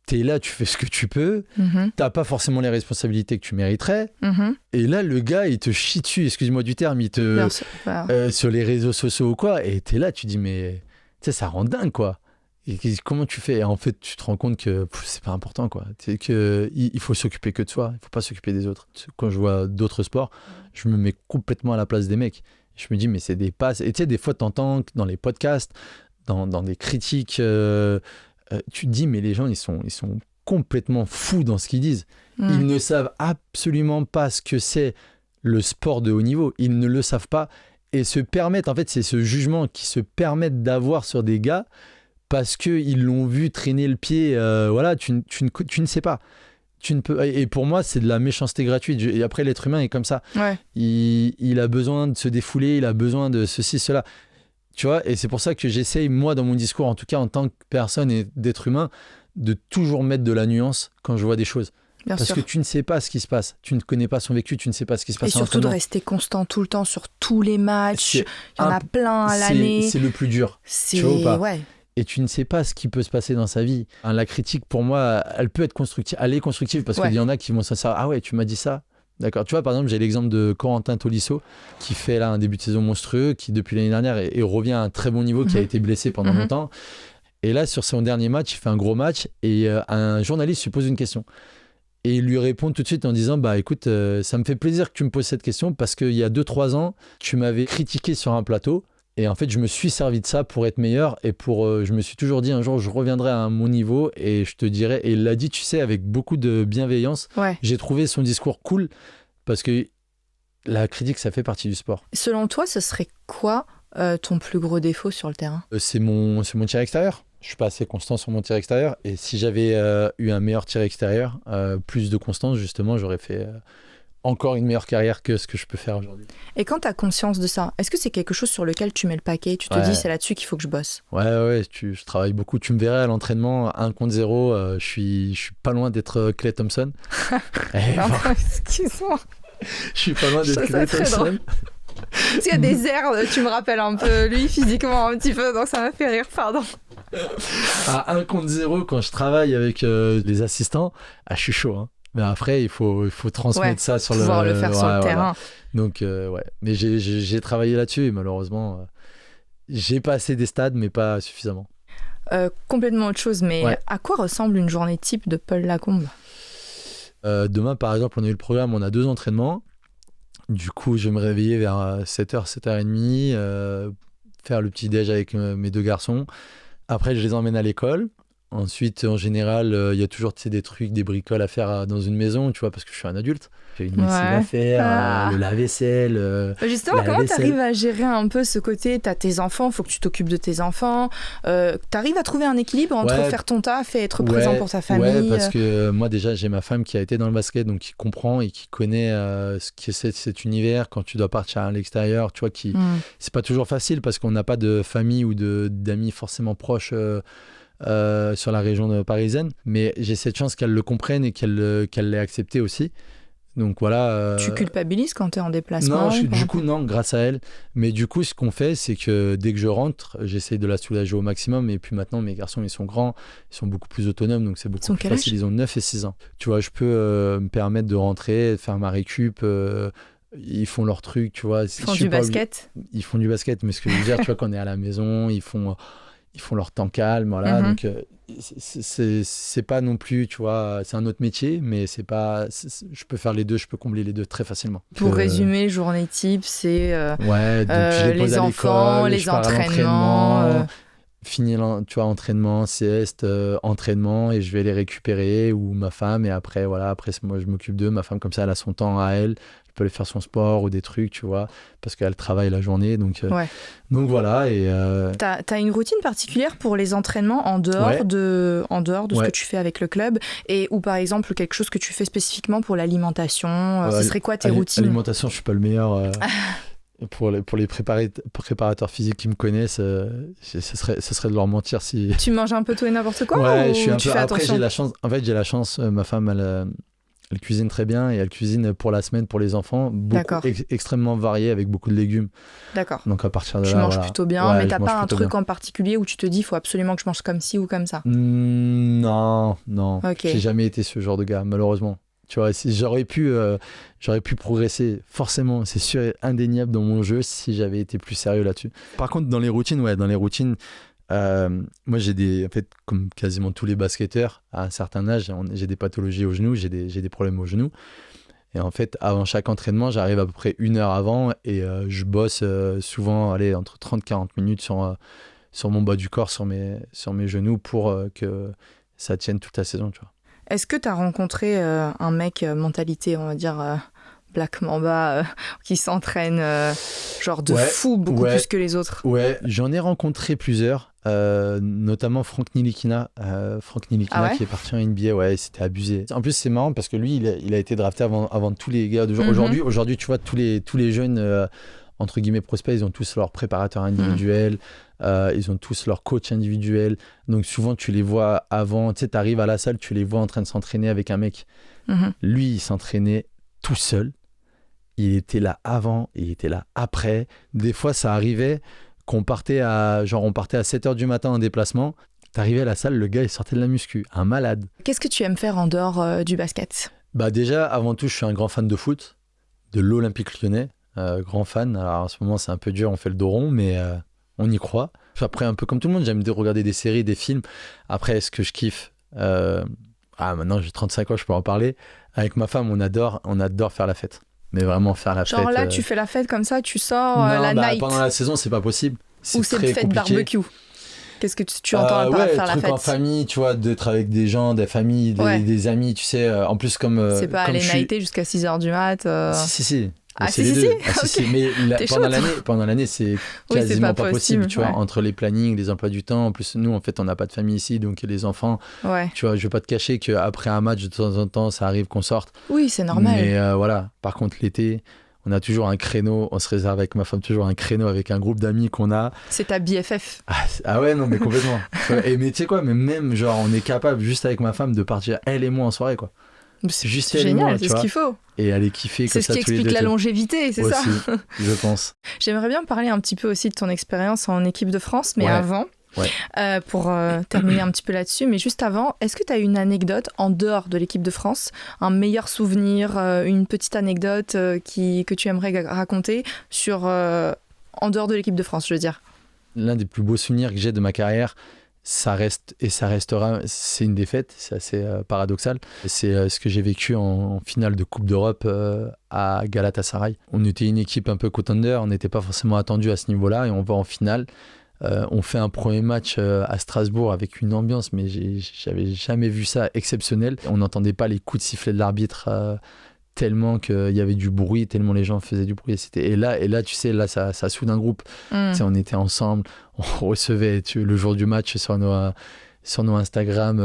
t'es là, tu fais ce que tu peux, t'as pas forcément les responsabilités que tu mériterais, et là, le gars, il te chie dessus, excuse-moi du terme, sur les réseaux sociaux ou quoi, et t'es là, tu dis, mais ça rend dingue, quoi. Et comment tu fais? Et en fait, tu te rends compte que c'est pas important, quoi. Il faut s'occuper que de soi, il faut pas s'occuper des autres. Quand je vois d'autres sports, je me mets complètement à la place des mecs. Je me dis, mais c'est des passes. Et tu sais, des fois, t'entends dans les podcasts, dans des critiques, tu te dis, mais les gens, ils sont complètement fous dans ce qu'ils disent. Ils ne savent absolument pas ce que c'est le sport de haut niveau. Ils ne le savent pas et se permettent, en fait, c'est ce jugement qu'ils se permettent d'avoir sur des gars parce qu'ils l'ont vu traîner le pied. Tu ne sais pas. Tu ne peux... Et pour moi, c'est de la méchanceté gratuite. Et après, l'être humain est comme ça. Ouais. Il a besoin de se défouler, il a besoin de ceci, cela. Tu vois, et c'est pour ça que j'essaye, moi, dans mon discours, en tout cas en tant que personne et d'être humain, de toujours mettre de la nuance quand je vois des choses. Parce que tu ne sais pas ce qui se passe. Tu ne connais pas son vécu, tu ne sais pas ce qui se passe. Et surtout de rester constant tout le temps sur tous les matchs. Il y en a plein à l'année. C'est le plus dur. Tu vois ou pas ? Et tu ne sais pas ce qui peut se passer dans sa vie. La critique, pour moi, elle peut être constructive. Elle est constructive parce qu'il y en a qui vont s'en servir. Ah ouais, tu m'as dit ça ? D'accord. Tu vois, par exemple, j'ai l'exemple de Corentin Tolisso qui fait là un début de saison monstrueux, qui depuis l'année dernière et revient à un très bon niveau, qui a été blessé pendant longtemps. Et là, sur son dernier match, il fait un gros match et un journaliste lui pose une question. Et il lui répond tout de suite en disant écoute, ça me fait plaisir que tu me poses cette question parce qu'il y a 2-3 ans, tu m'avais critiqué sur un plateau. Et en fait, je me suis servi de ça pour être meilleur et je me suis toujours dit un jour, je reviendrai à mon niveau et je te dirai. Et il l'a dit, tu sais, avec beaucoup de bienveillance. Ouais. J'ai trouvé son discours cool parce que la critique, ça fait partie du sport. Selon toi, ce serait quoi ton plus gros défaut sur le terrain ? C'est mon tir extérieur. Je suis pas assez constant sur mon tir extérieur. Et si j'avais eu un meilleur tir extérieur, plus de constance, justement, j'aurais fait... encore une meilleure carrière que ce que je peux faire aujourd'hui. Et quand tu as conscience de ça, est-ce que c'est quelque chose sur lequel tu mets le paquet ? Tu te dis, c'est là-dessus qu'il faut que je bosse ? Ouais, je travaille beaucoup. Tu me verrais à l'entraînement, 1 contre 0, je suis pas loin d'être Klay Thompson. Excuse-moi. Je suis pas loin d'être Klay Thompson. Parce qu'il y a des airs, tu me rappelles un peu lui physiquement un petit peu, donc ça m'a fait rire, pardon. À 1 contre 0, quand je travaille avec les assistants, je suis chaud, hein. Mais après, il faut transmettre ça sur pouvoir le faire sur le terrain. Donc, Mais j'ai travaillé là-dessus et malheureusement, j'ai passé des stades, mais pas suffisamment. Complètement autre chose, mais à quoi ressemble une journée type de Paul Lacombe ? Demain, par exemple, on a eu le programme, on a 2 entraînements. Du coup, je vais me réveiller vers 7h, 7h30, faire le petit-déj avec mes 2 garçons. Après, je les emmène à l'école. Ensuite, en général, il y a toujours des trucs, des bricoles à faire dans une maison, tu vois, parce que je suis un adulte. J'ai une lessive à faire, le lave-vaisselle. Justement, comment tu arrives à gérer un peu ce côté ? Tu as tes enfants, il faut que tu t'occupes de tes enfants. Tu arrives à trouver un équilibre entre faire ton taf et être présent pour ta famille ? Ouais, parce que moi, déjà, j'ai ma femme qui a été dans le basket, donc qui comprend et qui connaît ce que c'est cet univers quand tu dois partir à l'extérieur. Tu vois, c'est pas toujours facile parce qu'on n'a pas de famille ou d'amis forcément proches. Sur la région parisienne, mais j'ai cette chance qu'elle le comprenne et qu'elle l'ait accepté aussi. Donc voilà. Tu culpabilises quand tu es en déplacement ? Non, du coup, non, grâce à elle. Mais du coup, ce qu'on fait, c'est que dès que je rentre, j'essaye de la soulager au maximum. Et puis maintenant, mes garçons, ils sont grands, ils sont beaucoup plus autonomes, donc c'est beaucoup plus facile. Ils ont 9 et 6 ans. Tu vois, je peux me permettre de rentrer, de faire ma récup. Ils font leur truc, tu vois. Ils font du basket ? Ils font du basket, mais ce que je veux dire, tu vois, quand on est à la maison, ils font leur temps calme, voilà. Donc c'est pas non plus, tu vois, c'est un autre métier, mais je peux faire les deux, je peux combler les deux très facilement. Pour résumer, journée type, c'est donc je les pose les à enfants, les entraînements. Finir, tu vois, entraînement, sieste, entraînement, et je vais les récupérer, ou ma femme, et après, moi je m'occupe d'eux, ma femme, comme ça, elle a son temps à elle. Peut aller faire son sport ou des trucs, tu vois, parce qu'elle travaille la journée. Donc voilà. Et T'as une routine particulière pour les entraînements en dehors de ce que tu fais avec le club, ou par exemple quelque chose que tu fais spécifiquement pour l'alimentation, ce serait quoi tes routines ? L'alimentation, je suis pas le meilleur. Pour les préparateurs physiques qui me connaissent, ce serait de leur mentir si... Tu manges un peu tout et n'importe quoi ouais, ou je suis un tu peu... fais Après, attention? j'ai la chance, ma femme, elle cuisine très bien et elle cuisine pour la semaine, pour les enfants, extrêmement varié avec beaucoup de légumes. D'accord. Donc à partir de tu là, manges voilà. plutôt bien, Ouais, mais t'as je mange pas un plutôt truc bien. en particulier où tu te dis, il faut absolument que je mange comme ci ou comme ça? Non. Ok. J'ai jamais été ce genre de gars, malheureusement. Tu vois, j'aurais pu progresser, forcément, c'est sûr et indéniable dans mon jeu si j'avais été plus sérieux là-dessus. Par contre, dans les routines, moi en fait, comme quasiment tous les basketteurs, à un certain âge, j'ai des pathologies au genou, j'ai des problèmes au genou. Et en fait, avant chaque entraînement, j'arrive à peu près 1 heure avant et je bosse souvent entre 30-40 minutes sur mon bas du corps, sur mes genoux pour que ça tienne toute la saison, tu vois. Est-ce que tu as rencontré un mec mentalité, on va dire, Black Mamba, qui s'entraîne genre de fou, beaucoup plus que les autres? Ouais, j'en ai rencontré plusieurs, notamment Frank Ntilikina. Qui est parti en NBA, ouais, c'était abusé. En plus, c'est marrant parce que lui, il a été drafté avant tous les gars de genre. Aujourd'hui, tu vois, tous les jeunes, entre guillemets, prospects, ils ont tous leur préparateur individuel. Ils ont tous leur coach individuel, donc souvent tu les vois avant, tu sais, t'arrives à la salle, tu les vois en train de s'entraîner avec un mec. Lui, il s'entraînait tout seul, il était là avant, il était là après. Des fois ça arrivait qu'on partait à 7h du matin en déplacement, t'arrivais à la salle, le gars il sortait de la muscu, un malade. Qu'est-ce que tu aimes faire en dehors du basket? Bah déjà, avant tout, je suis un grand fan de foot, de l'Olympique Lyonnais, grand fan. Alors en ce moment c'est un peu dur, on fait le dos rond, mais on y croit. Après, un peu comme tout le monde, j'aime regarder des séries, des films. Après, ce que je kiffe, maintenant j'ai 35 ans, je peux en parler. Avec ma femme, on adore faire la fête. Mais vraiment faire la fête. Genre là, tu fais la fête comme ça, tu sors la night. Pendant la saison, c'est pas possible. Ou c'est une fête barbecue. Qu'est-ce que tu entends par faire la fête? En famille, tu vois, d'être avec des gens, des familles, des amis, tu sais. En plus, comme. C'est pas comme aller nighter jusqu'à 6h du mat. Si. Ah, c'est les deux. Okay. Mais pendant l'année, c'est quasiment pas possible, tu vois, entre les plannings, les emplois du temps. En plus, nous, en fait, on n'a pas de famille ici, donc les enfants, tu vois, je vais pas te cacher qu'après un match, de temps en temps, ça arrive qu'on sorte. Oui, c'est normal. Mais voilà, par contre, l'été, on a toujours un créneau, on se réserve avec ma femme toujours un créneau avec un groupe d'amis qu'on a. C'est ta BFF. Ah ouais, non, mais complètement. Mais tu sais quoi, même genre, on est capable, juste avec ma femme, de partir, elle et moi, en soirée, quoi. C'est juste génial, c'est ce qu'il faut. Et aller kiffer comme ça tous les deux. C'est ce qui explique la longévité, c'est aussi, ça je pense. J'aimerais bien parler un petit peu aussi de ton expérience en équipe de France, mais avant, pour terminer un petit peu là-dessus, mais juste avant, est-ce que tu as une anecdote en dehors de l'équipe de France, un meilleur souvenir, une petite anecdote que tu aimerais raconter en dehors de l'équipe de France, je veux dire? L'un des plus beaux souvenirs que j'ai de ma carrière, ça reste et ça restera, c'est une défaite, c'est assez paradoxal. C'est ce que j'ai vécu en finale de Coupe d'Europe à Galatasaray. On était une équipe un peu contender, on n'était pas forcément attendu à ce niveau-là et on va en finale. On fait un premier match à Strasbourg avec une ambiance, mais j'avais jamais vu ça, exceptionnel. On n'entendait pas les coups de sifflet de l'arbitre tellement qu'il y avait du bruit, tellement les gens faisaient du bruit. Et là, tu sais, là, ça soude un groupe. Tu sais, on était ensemble, on recevait le jour du match sur nos Instagram,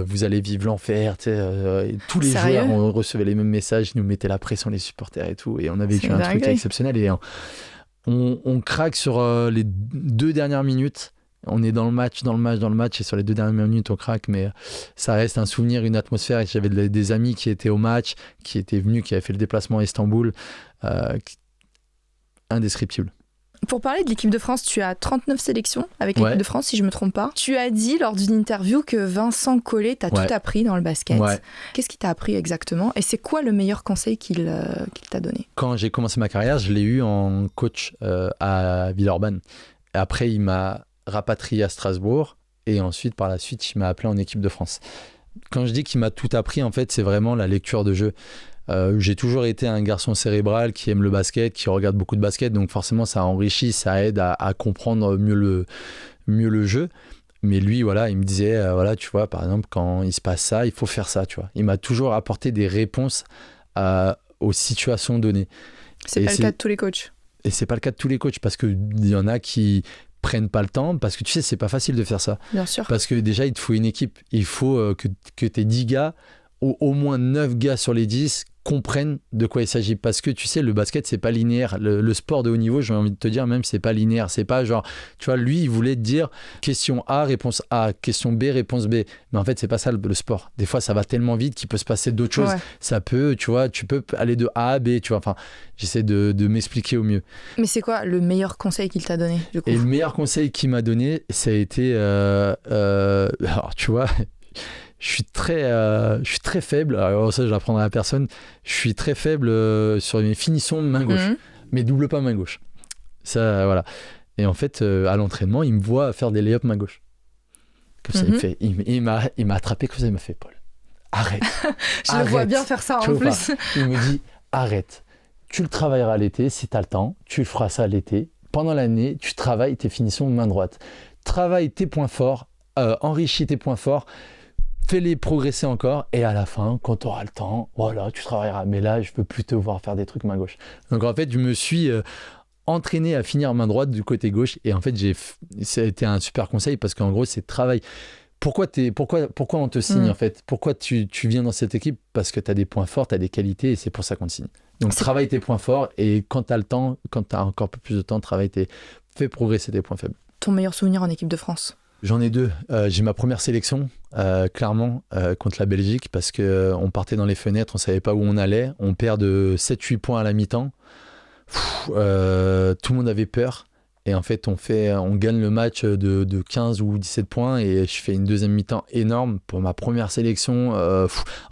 vous allez vivre l'enfer. Tous les jours, on recevait les mêmes messages, ils nous mettaient la pression, les supporters et tout. Et on a vécu un truc exceptionnel. Et on craque sur les 2 dernières minutes. On est dans le match, et sur les 2 dernières minutes, on craque, mais ça reste un souvenir, une atmosphère. Et j'avais des amis qui étaient au match, qui étaient venus, qui avaient fait le déplacement à Istanbul. Indescriptible. Pour parler de l'équipe de France, tu as 39 sélections avec l'équipe de France, si je ne me trompe pas. Tu as dit lors d'une interview que Vincent Collet t'a tout appris dans le basket. Qu'est-ce qu'il t'a appris exactement? Et c'est quoi le meilleur conseil qu'il t'a donné? Quand j'ai commencé ma carrière, je l'ai eu en coach à Villeurbanne. Après, il m'a rapatrié à Strasbourg et ensuite, par la suite, il m'a appelé en équipe de France. Quand je dis qu'il m'a tout appris, en fait, c'est vraiment la lecture de jeu. J'ai toujours été un garçon cérébral qui aime le basket, qui regarde beaucoup de basket, donc forcément ça enrichit, ça aide à comprendre mieux le jeu. Mais lui, voilà, il me disait, tu vois, par exemple, quand il se passe ça, il faut faire ça, tu vois. Il m'a toujours apporté des réponses aux situations données. C'est pas le cas de tous les coachs. Et c'est pas le cas de tous les coachs, parce qu'il y en a qui prennent pas le temps, parce que tu sais, c'est pas facile de faire ça. Bien sûr. Parce que déjà, il te faut une équipe. Il faut que tu aies 10 gars au moins 9 gars sur les 10 comprennent de quoi il s'agit. Parce que tu sais, le basket, c'est pas linéaire. Le sport de haut niveau, j'ai envie de te dire, même, c'est pas linéaire. C'est pas genre, tu vois, lui, il voulait te dire question A, réponse A, question B, réponse B. Mais en fait, c'est pas ça le sport. Des fois, ça va tellement vite qu'il peut se passer d'autres choses. Ça peut, tu vois, tu peux aller de A à B, tu vois. Enfin, j'essaie de m'expliquer au mieux. Mais c'est quoi le meilleur conseil qu'il t'a donné, du coup ? Et le meilleur conseil qu'il m'a donné, ça a été, alors, tu vois, je suis très faible, alors ça je l'apprendrai à personne, je suis très faible sur mes finitions main gauche, mais double pas main gauche. Ça, voilà. Et en fait, à l'entraînement, il me voit faire des lay-ups main gauche. Comme ça, il m'a attrapé comme ça, il m'a fait, Paul, arrête. Je le vois bien faire ça en plus. Il me dit, arrête, tu le travailleras l'été, si tu as le temps, tu le feras ça l'été. Pendant l'année, tu travailles tes finitions main droite. Travaille tes points forts, enrichis tes points forts, fais-les progresser encore, et à la fin, quand tu auras le temps, voilà, tu travailleras. Mais là, je veux plus te voir faire des trucs main gauche. Donc en fait, je me suis entraîné à finir main droite du côté gauche, et en fait, ça a été un super conseil, parce qu'en gros, c'est travail. Pourquoi on te signe en fait ? Pourquoi tu viens dans cette équipe ? Parce que tu as des points forts, tu as des qualités, et c'est pour ça qu'on te signe. Donc travaille tes points forts, et quand tu as le temps, quand tu as encore plus de temps, fais progresser tes points faibles. Ton meilleur souvenir en équipe de France ? J'en ai 2. J'ai ma première sélection, clairement, contre la Belgique, parce qu'on partait dans les fenêtres, on ne savait pas où on allait. On perd de 7-8 points à la mi-temps. Tout le monde avait peur. Et en fait, on gagne le match de 15 ou 17 points, et je fais une deuxième mi-temps énorme pour ma première sélection.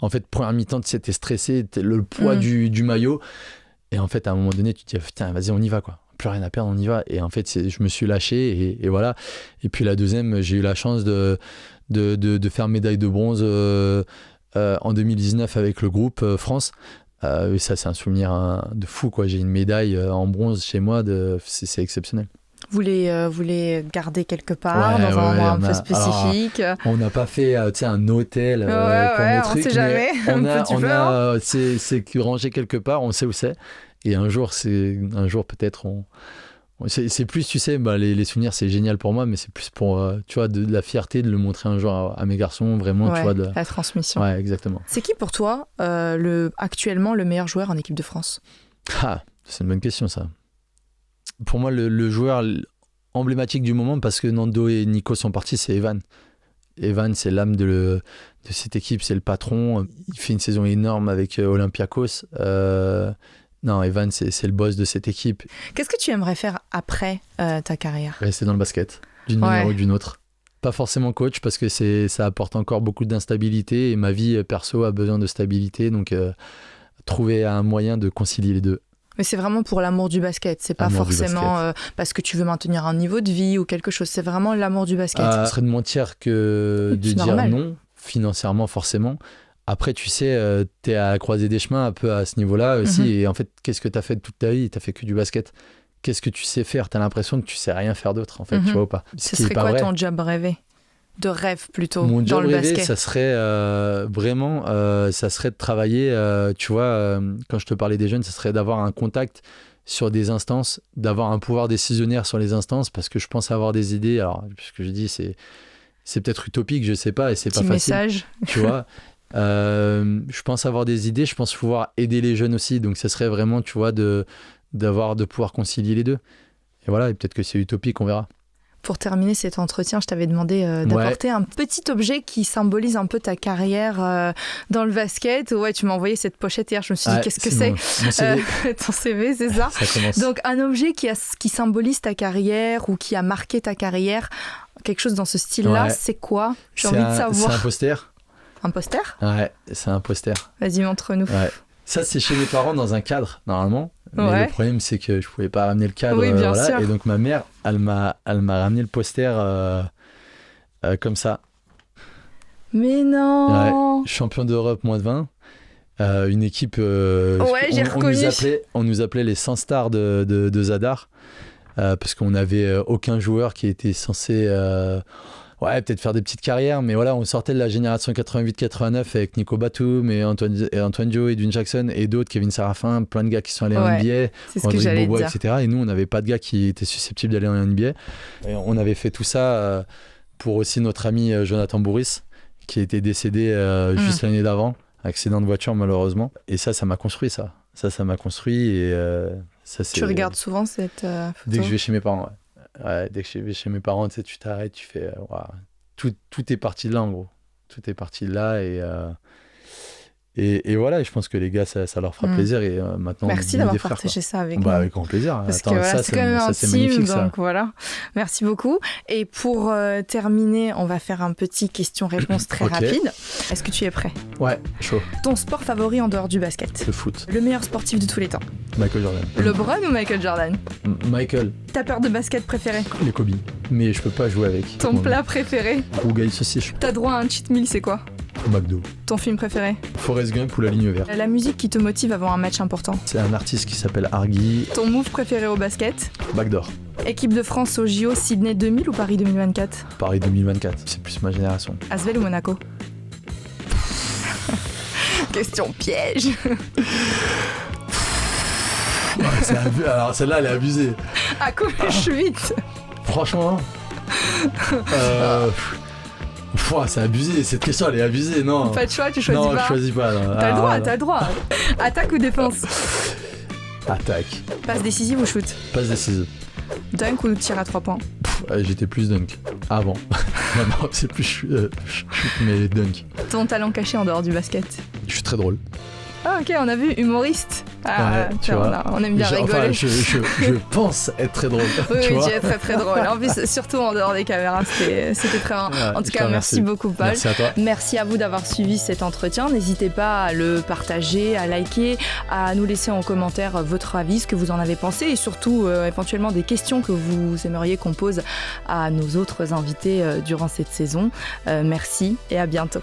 En fait, première mi-temps, c'était stressé, le poids du maillot. Et en fait, à un moment donné, tu te dis, putain, vas-y, on y va, quoi. Plus rien à perdre, on y va. Et en fait, je me suis lâché, et voilà. Et puis la deuxième, j'ai eu la chance de faire médaille de bronze en 2019 avec le groupe France. Et ça, c'est un souvenir de fou, quoi. J'ai une médaille en bronze chez moi, c'est exceptionnel. Vous les gardez quelque part, dans un endroit un peu spécifique. Alors, on n'a pas fait un hôtel pour mes trucs. On sait jamais. C'est rangé quelque part, on sait où c'est. Et un jour peut-être, c'est plus, tu sais, les souvenirs, c'est génial pour moi, mais c'est plus pour, tu vois, de la fierté de le montrer un jour à mes garçons, vraiment, tu vois. La transmission. Ouais, exactement. C'est qui pour toi, actuellement, le meilleur joueur en équipe de France ? C'est une bonne question, ça. Pour moi, le joueur emblématique du moment, parce que Nando et Nico sont partis, c'est Evan. Evan, c'est l'âme de cette équipe, c'est le patron. Il fait une saison énorme avec Olympiakos. Non, Evan, c'est le boss de cette équipe. Qu'est-ce que tu aimerais faire après ta carrière ? Rester dans le basket, d'une manière ou d'une autre. Pas forcément coach, parce que ça apporte encore beaucoup d'instabilité, et ma vie perso a besoin de stabilité, donc trouver un moyen de concilier les deux. Mais c'est vraiment pour l'amour du basket, c'est pas forcément parce que tu veux maintenir un niveau de vie ou quelque chose, c'est vraiment l'amour du basket. Ce serait de mentir que de dire non, financièrement forcément. Après, tu sais, t'es à la croisée des chemins un peu à ce niveau-là aussi, et en fait, qu'est-ce que t'as fait toute ta vie ? T'as fait que du basket. Qu'est-ce que tu sais faire ? T'as l'impression que tu sais rien faire d'autre, en fait, tu vois ou pas ? Ce serait quoi ton job rêvé ? De rêve plutôt, dans le basket. Mon job rêvé, ça serait vraiment, ça serait de travailler, tu vois, quand je te parlais des jeunes, ça serait d'avoir un contact sur des instances, d'avoir un pouvoir décisionnaire sur les instances, parce que je pense avoir des idées. Alors, ce que je dis, c'est peut-être utopique, je sais pas, et c'est pas facile. Message. Tu vois. Je pense avoir des idées, je pense pouvoir aider les jeunes aussi, donc ça serait vraiment, tu vois, de pouvoir concilier les deux. Et voilà, et peut-être que c'est utopique, on verra. Pour terminer cet entretien, je t'avais demandé d'apporter un petit objet qui symbolise un peu ta carrière dans le basket. Ouais, tu m'as envoyé cette pochette hier, je me suis dit, qu'est-ce que c'est ? Mon CV. Ton CV, c'est ça ? Ça commence. Donc, un objet qui symbolise ta carrière ou qui a marqué ta carrière, quelque chose dans ce style-là, c'est quoi ? J'ai envie de savoir. C'est un poster. Un poster ? Ouais, c'est un poster. Vas-y, montre-nous. Ouais. Ça, c'est chez mes parents dans un cadre, normalement. Mais le problème, c'est que je pouvais pas ramener le cadre. Oui, bien sûr. Et donc, ma mère, elle m'a ramené le poster comme ça. Mais non. Ouais, champion d'Europe moins de 20. Une équipe... j'ai reconnu. On nous appelait les 100 stars de Zadar. Parce qu'on n'avait aucun joueur qui était censé... peut-être faire des petites carrières, mais voilà, on sortait de la génération 88-89 avec Nico Batum et Antoine Joe, Edwin Jackson et d'autres, Kevin Serafin, plein de gars qui sont allés en NBA, c'est ce que j'allais dire. etc. Et nous, on n'avait pas de gars qui étaient susceptibles d'aller en NBA. Et on avait fait tout ça pour aussi notre ami Jonathan Bourris, qui était décédé juste l'année d'avant, accident de voiture malheureusement. Et ça m'a construit ça. Ça m'a construit et ça c'est... Tu regardes souvent cette photo? Dès que je vais chez mes parents, ouais. Dès que je vais chez mes parents, tu sais, tu t'arrêtes, tu fais... Tout est parti de là en gros. Tout est parti de là et voilà, et je pense que les gars, ça leur fera plaisir. Et maintenant, merci d'avoir partagé ça avec nous. Avec grand plaisir. Parce que voilà, c'est quand même intime, magnifique, donc voilà. Merci beaucoup. Et pour terminer, on va faire un petit question-réponse très rapide. Est-ce que tu es prêt? Ouais, chaud. Ton sport favori en dehors du basket? Le foot. Le meilleur sportif de tous les temps? Michael Jordan. LeBron ou Michael Jordan? Michael. Ta paire de basket préférée? Les Kobe. Mais je peux pas jouer avec. Ton plat préféré? Rougail saucisse. T'as droit à un cheat meal, c'est quoi? McDo. Ton film préféré? Forrest Gump ou La Ligne Verte. La musique qui te motive avant un match important? C'est un artiste qui s'appelle Argy. Ton move préféré au basket? Backdoor. Équipe de France au JO, Sydney 2000 ou Paris 2024? Paris 2024, c'est plus ma génération. Asvel ou Monaco? Question piège. Alors celle-là, elle est abusée. À quoi je suis vite? Franchement, c'est abusé, cette question elle est abusée, non. Pas de choix, tu choisis pas. Non, je choisis pas. T'as le droit. Attaque ou défense? Attaque. Passe décisive ou shoot? Passe décisive. Dunk ou tir à 3 points? J'étais plus dunk avant. Maintenant c'est plus shoot, mais dunk. Ton talent caché en dehors du basket? Je suis très drôle. Ah ok, on a vu humoriste. Ouais, tu vois. On aime bien rigoler. Enfin, je pense être très drôle. Oui, tu es très très drôle. En plus, surtout en dehors des caméras, c'était très marrant. Ouais, en tout cas, merci beaucoup, Paul. Merci à toi. Merci à vous d'avoir suivi cet entretien. N'hésitez pas à le partager, à liker, à nous laisser en commentaire votre avis, ce que vous en avez pensé et surtout éventuellement des questions que vous aimeriez qu'on pose à nos autres invités durant cette saison. Merci et à bientôt.